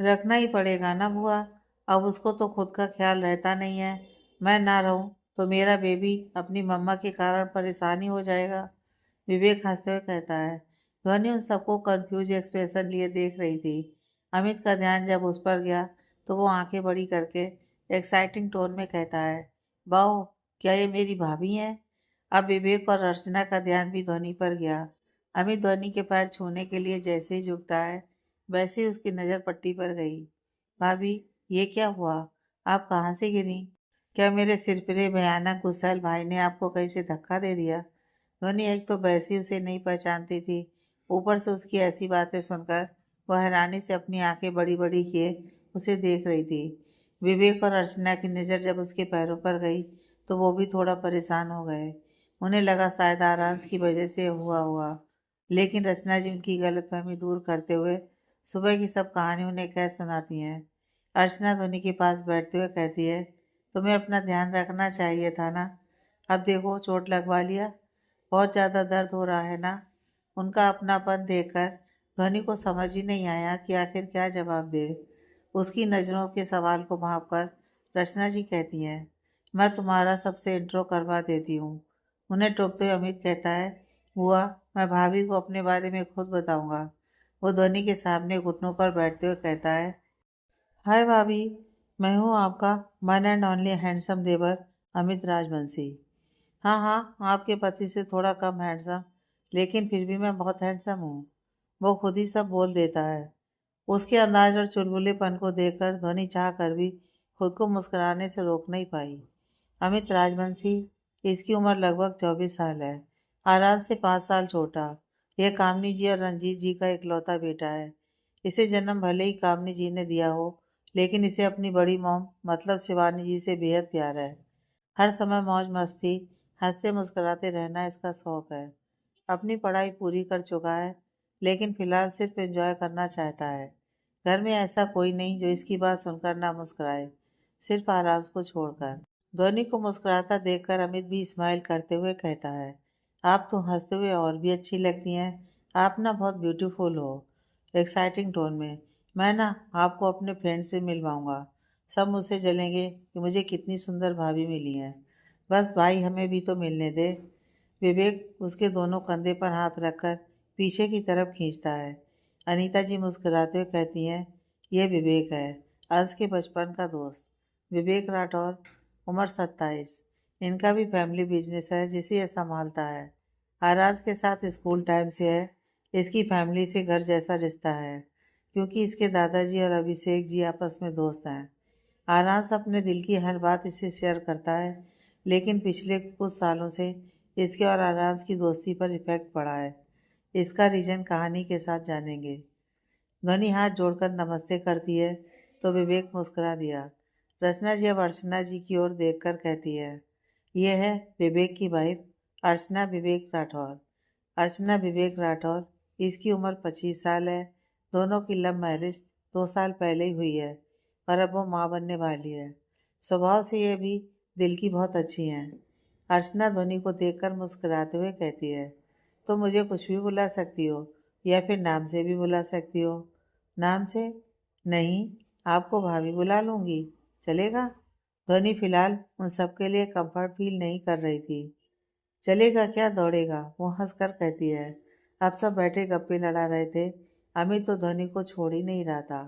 रखना ही पड़ेगा ना बुआ, अब उसको तो खुद का ख्याल रहता नहीं है। मैं ना रहूं तो मेरा बेबी अपनी मम्मा के कारण परेशान ही हो जाएगा। विवेक हंसते हुए कहता है। ध्वनि उन सबको कंफ्यूज एक्सप्रेशन लिए देख रही थी। अमित का ध्यान जब उस पर गया तो वो आंखें बड़ी करके एक्साइटिंग टोन में कहता है, वाओ, क्या ये मेरी भाभी हैं? अब विवेक और अर्चना का ध्यान भी ध्वनि पर गया। अमित ध्वनि के पैर छूने के लिए जैसे ही झुकता है, वैसे ही उसकी नज़र पट्टी पर गई। भाभी, ये क्या हुआ? आप कहाँ से गिरी? क्या मेरे सिरफिरे भयानक गुस्सैल भाई ने आपको कहीं से धक्का दे दिया? ध्वनि एक तो वैसे उसे नहीं पहचानती थी, ऊपर से उसकी ऐसी बातें सुनकर वह हैरानी से अपनी आंखें बड़ी बड़ी किए उसे देख रही थी। विवेक और अर्चना की नज़र जब उसके पैरों पर गई तो वो भी थोड़ा परेशान हो गए। उन्हें लगा शायद आरांस की वजह से हुआ, लेकिन रचना जी उनकी गलतफहमी दूर करते हुए सुबह की सब कहानी उन्हें कह सुनाती हैं। अर्चना ध्वनि के पास बैठते हुए कहती है, तुम्हें अपना ध्यान रखना चाहिए था ना। अब देखो चोट लगवा लिया, बहुत ज़्यादा दर्द हो रहा है ना। उनका अपनापन देखकर ध्वनि को समझ ही नहीं आया कि आखिर क्या जवाब दे। उसकी नज़रों के सवाल को भांपकर रचना जी कहती हैं, मैं तुम्हारा सबसे इंट्रो करवा देती हूँ। उन्हें टोकते हुए अमित कहता है, हुआ, मैं भाभी को अपने बारे में खुद बताऊंगा। वो ध्वनि के सामने घुटनों पर बैठते हुए कहता है, हाय भाभी, मैं हूँ आपका वन एंड ओनली हैंडसम देवर अमित राजवंशी। हाँ हाँ, आपके पति से थोड़ा कम हैंडसम, लेकिन फिर भी मैं बहुत हैंडसम हूँ। वो खुद ही सब बोल देता है। उसके अंदाज और चुलबुलेपन को देखकर ध्वनि चाह कर भी खुद को मुस्कुराने से रोक नहीं पाई। अमित राजवंशी, इसकी उम्र लगभग 24 साल है, आराम से 5 साल छोटा। यह कामनी जी और रंजीत जी का इकलौता बेटा है। इसे जन्म भले ही कामनी जी ने दिया हो, लेकिन इसे अपनी बड़ी मॉम मतलब शिवानी जी से बेहद प्यार है। हर समय मौज मस्ती, हंसते मुस्कुराते रहना इसका शौक है। अपनी पढ़ाई पूरी कर चुका है, लेकिन फिलहाल सिर्फ एंजॉय करना चाहता है। घर में ऐसा कोई नहीं जो इसकी बात सुनकर ना मुस्कुराए, सिर्फ आराज को छोड़कर। धोनी को मुस्कुराता देखकर अमित भी स्माइल करते हुए कहता है, आप तो हंसते हुए और भी अच्छी लगती हैं। आप ना बहुत ब्यूटीफुल हो। एक्साइटिंग टोन में, मैं ना आपको अपने फ्रेंड से मिलवाऊंगा। सब मुझसे जलेंगे कि मुझे कितनी सुंदर भाभी मिली हैं। बस भाई, हमें भी तो मिलने दे। विवेक उसके दोनों कंधे पर हाथ रखकर पीछे की तरफ खींचता है। अनीता जी मुस्कुराते हुए कहती हैं, यह विवेक है, अर्ज के बचपन का दोस्त। विवेक राठौर, उम्र 27। इनका भी फैमिली बिजनेस है जिसे यह संभालता है। आराज के साथ स्कूल टाइम से है। इसकी फैमिली से घर जैसा रिश्ता है, क्योंकि इसके दादाजी और अभिषेक जी आपस में दोस्त हैं। आराज अपने दिल की हर बात इसे शेयर करता है, लेकिन पिछले कुछ सालों से इसके और आराज की दोस्ती पर इफेक्ट पड़ा है। इसका रीजन कहानी के साथ जानेंगे। ध्वनि हाथ जोड़कर नमस्ते करती है तो विवेक मुस्कुरा दिया। रचना जी अब अर्चना जी की ओर देखकर कहती है, यह है विवेक की वाइफ अर्चना विवेक राठौर। अर्चना विवेक राठौर, इसकी उम्र 25 साल है। दोनों की लव मैरिज 2 साल पहले ही हुई है और अब वो माँ बनने वाली है। स्वभाव से ये भी दिल की बहुत अच्छी हैं। अर्चना ध्वनि को देखकर मुस्कुराते हुए कहती है, तो मुझे कुछ भी बुला सकती हो या फिर नाम से भी बुला सकती हो। नाम से? नहीं, आपको भाभी बुला लूंगी, चलेगा? ध्वनि फिलहाल उन सबके लिए कंफर्ट फील नहीं कर रही थी। चलेगा क्या दौड़ेगा, वो हंसकर कहती है। अब सब बैठे गप्पे लड़ा रहे थे। अमित तो ध्वनि को छोड़ ही नहीं रहा था।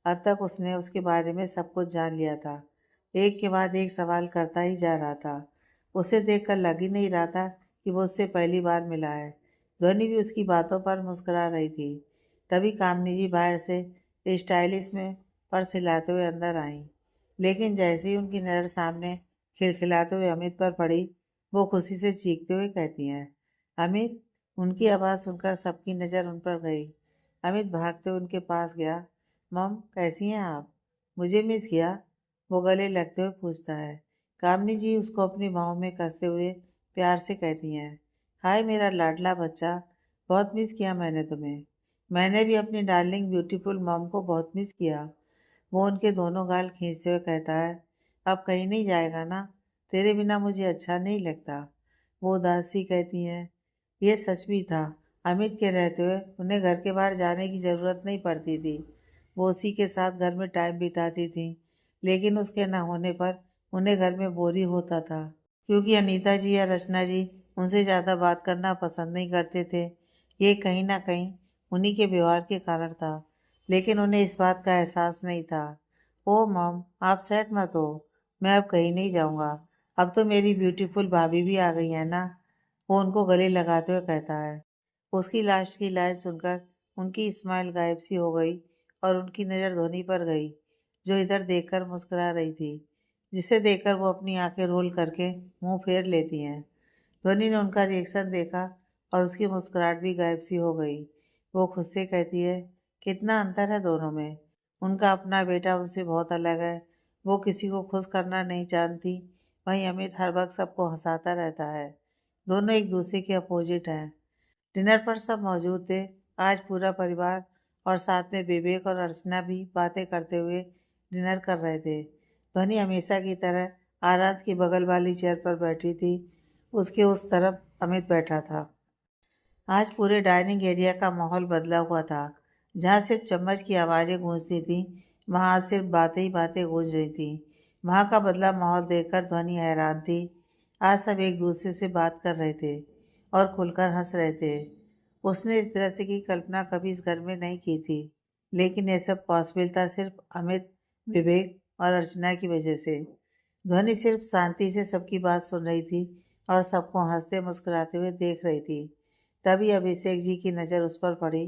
अब तक उसने उसके बारे में सब कुछ जान लिया था। एक के बाद एक सवाल करता ही जा रहा था। उसे देखकर लग ही नहीं रहा था कि वो उससे पहली बार मिला है। ध्वनि भी उसकी बातों पर मुस्कुरा रही थी। तभी कामनी जी बाहर से स्टाइलिश में पर्स हिलाते हुए अंदर आई। लेकिन जैसे ही उनकी नज़र सामने खिलखिलाते हुए अमित पर पड़ी, वो खुशी से चीखते हुए कहती हैं, अमित। उनकी आवाज़ सुनकर सबकी नज़र उन पर गई। अमित भागते हुए उनके पास गया। मम, कैसी हैं आप? मुझे मिस किया? वो गले लगते हुए पूछता है। कामनी जी उसको अपनी बाहों में कसते हुए प्यार से कहती हैं, हाय मेरा लाडला बच्चा, बहुत मिस किया मैंने तुम्हें। मैंने भी अपनी डार्लिंग ब्यूटीफुल मम को बहुत मिस किया। वो उनके दोनों गाल खींचते हुए कहता है, अब कहीं नहीं जाएगा ना? तेरे बिना मुझे अच्छा नहीं लगता। वो उदासी कहती हैं, ये सच भी था। अमित के रहते हुए उन्हें घर के बाहर जाने की ज़रूरत नहीं पड़ती थी। वो उसी के साथ घर में टाइम बिताती थी। लेकिन उसके न होने पर उन्हें घर में बोर ही होता था, क्योंकि अनीता जी या रचना जी उनसे ज़्यादा बात करना पसंद नहीं करते थे। ये कहीं ना कहीं उन्हीं के व्यवहार के कारण था, लेकिन उन्हें इस बात का एहसास नहीं था। ओ मॉम, आप सैड मत हो, मैं अब कहीं नहीं जाऊंगा। अब तो मेरी ब्यूटीफुल भाभी भी आ गई है ना। वो उनको गले लगाते हुए कहता है। उसकी लास्ट की लाइन सुनकर उनकी स्माइल गायब सी हो गई और उनकी नज़र ध्वनि पर गई, जो इधर देखकर मुस्कुरा रही थी, जिसे देखकर वो अपनी आंखें रोल करके मुंह फेर लेती हैं। ध्वनि ने उनका रिएक्शन देखा और उसकी मुस्कुराहट भी गायब सी हो गई। वो खुद से कहती है, कितना अंतर है दोनों में। उनका अपना बेटा उनसे बहुत अलग है। वो किसी को खुश करना नहीं जानती, वहीं अमित हर वक्त सबको हंसाता रहता है। दोनों एक दूसरे के अपोजिट हैं। डिनर पर सब मौजूद थे। आज पूरा परिवार और साथ में विवेक और अर्चना भी बातें करते हुए डिनर कर रहे थे। ध्वनि हमेशा की तरह आराज की बगल वाली चेयर पर बैठी थी। उसके उस तरफ अमित बैठा था। आज पूरे डाइनिंग एरिया का माहौल बदला हुआ था। जहाँ सिर्फ चम्मच की आवाज़ें गूंजती थीं, वहाँ आज सिर्फ बातें ही बातें गूंज रही थीं। वहाँ का बदला माहौल देखकर ध्वनि हैरान थी। आज सब एक दूसरे से बात कर रहे थे और खुलकर हंस रहे थे। उसने इस तरह की कल्पना कभी इस घर में नहीं की थी, लेकिन यह सब पॉसिबल था सिर्फ अमित, विवेक और अर्चना की वजह से। ध्वनि सिर्फ शांति से सबकी बात सुन रही थी और सबको हंसते मुस्कुराते हुए देख रही थी। तभी अभिषेक जी की नज़र उस पर पड़ी।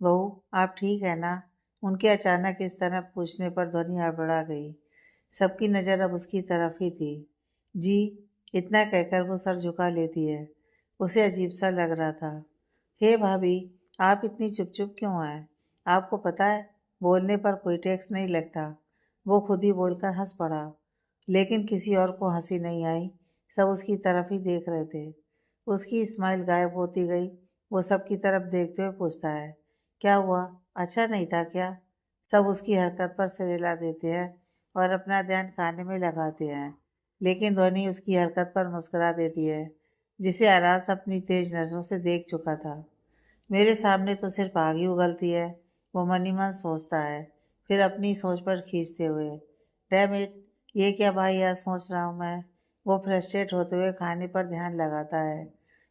बहू, आप ठीक है ना? उनके अचानक इस तरह पूछने पर ध्वनि हड़बड़ा गई। सबकी नज़र अब उसकी तरफ ही थी। जी, इतना कहकर वो सर झुका लेती है। उसे अजीब सा लग रहा था। हे भाभी, आप इतनी चुप चुप क्यों हैं? आपको पता है, बोलने पर कोई टैक्स नहीं लगता। वो खुद ही बोलकर हंस पड़ा, लेकिन किसी और को हंसी नहीं आई। सब उसकी तरफ ही देख रहे थे। उसकी स्माइल गायब होती गई। वो सबकी तरफ देखते हुए पूछता है, क्या हुआ, अच्छा नहीं था क्या? सब उसकी हरकत पर सिरेला देते हैं और अपना ध्यान खाने में लगाते हैं, लेकिन ध्वनि उसकी हरकत पर मुस्कुरा देती है, जिसे आरास अपनी तेज नजरों से देख चुका था। मेरे सामने तो सिर्फ आग ही उगलती है, वो मन ही मन सोचता है, फिर अपनी सोच पर खींचते हुए, डैम इट, ये क्या भाई आज सोच रहा हूँ मैं। वो फ्रस्ट्रेट होते हुए खाने पर ध्यान लगाता है।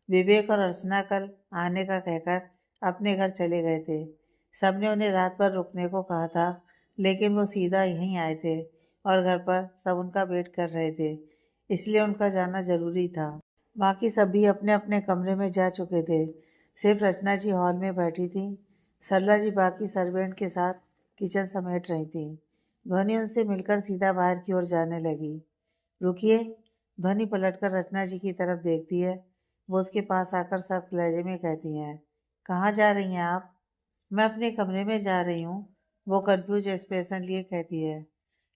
विवेक और अर्चना कल आने का कहकर अपने घर चले गए थे। सबने उन्हें रात भर रुकने को कहा था, लेकिन वो सीधा यहीं आए थे और घर पर सब उनका वेट कर रहे थे, इसलिए उनका जाना जरूरी था। बाकी सभी अपने अपने कमरे में जा चुके थे। सिर्फ रचना जी हॉल में बैठी थी। सरला जी बाकी सर्वेंट के साथ किचन समेट रही थी। ध्वनि उनसे मिलकर सीधा बाहर की ओर जाने लगी। रुकिए। ध्वनि पलटकर रचना जी की तरफ देखती है। वो उसके पास आकर सख्त लहजे में कहती हैं, कहाँ जा रही हैं आप? मैं अपने कमरे में जा रही हूँ, वो कंफ्यूज एक्सप्रेशन लिए कहती है।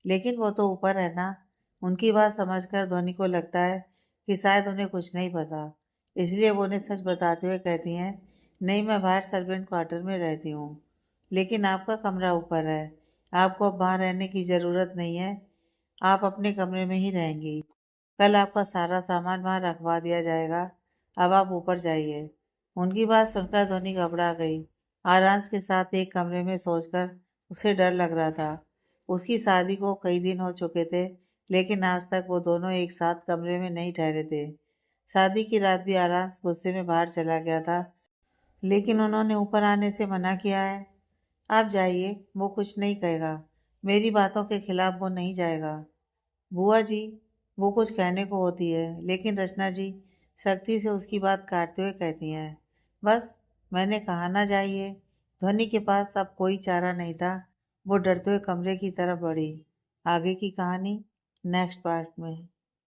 लेकिन वो तो ऊपर है ना। उनकी बात समझकर ध्वनि को लगता है कि शायद उन्हें कुछ नहीं पता, इसलिए वो उन्हें सच बताते हुए कहती हैं, नहीं, मैं बाहर सर्वेंट क्वार्टर में रहती हूँ, लेकिन आपका कमरा ऊपर है। आपको अब वहाँ रहने की ज़रूरत नहीं है, आप अपने कमरे में ही रहेंगी। कल आपका सारा सामान वहाँ रखवा दिया जाएगा। अब आप ऊपर जाइए। उनकी बात सुनकर ध्वनि घबरा गई। आरांश के साथ एक कमरे में सोचकर उसे डर लग रहा था। उसकी शादी को कई दिन हो चुके थे, लेकिन आज तक वो दोनों एक साथ कमरे में नहीं ठहरे थे। शादी की रात भी आरांश गुस्से में बाहर चला गया था, लेकिन उन्होंने ऊपर आने से मना किया है। आप जाइए, वो कुछ नहीं कहेगा। मेरी बातों के खिलाफ वो नहीं जाएगा। बुआ जी, वो कुछ कहने को होती है, लेकिन रचना जी सख्ती से उसकी बात काटते हुए कहती हैं, बस, मैंने कहा ना जाइए। ध्वनि के पास अब कोई चारा नहीं था। वो डरते हुए कमरे की तरफ बढ़ी। आगे की कहानी नेक्स्ट पार्ट में।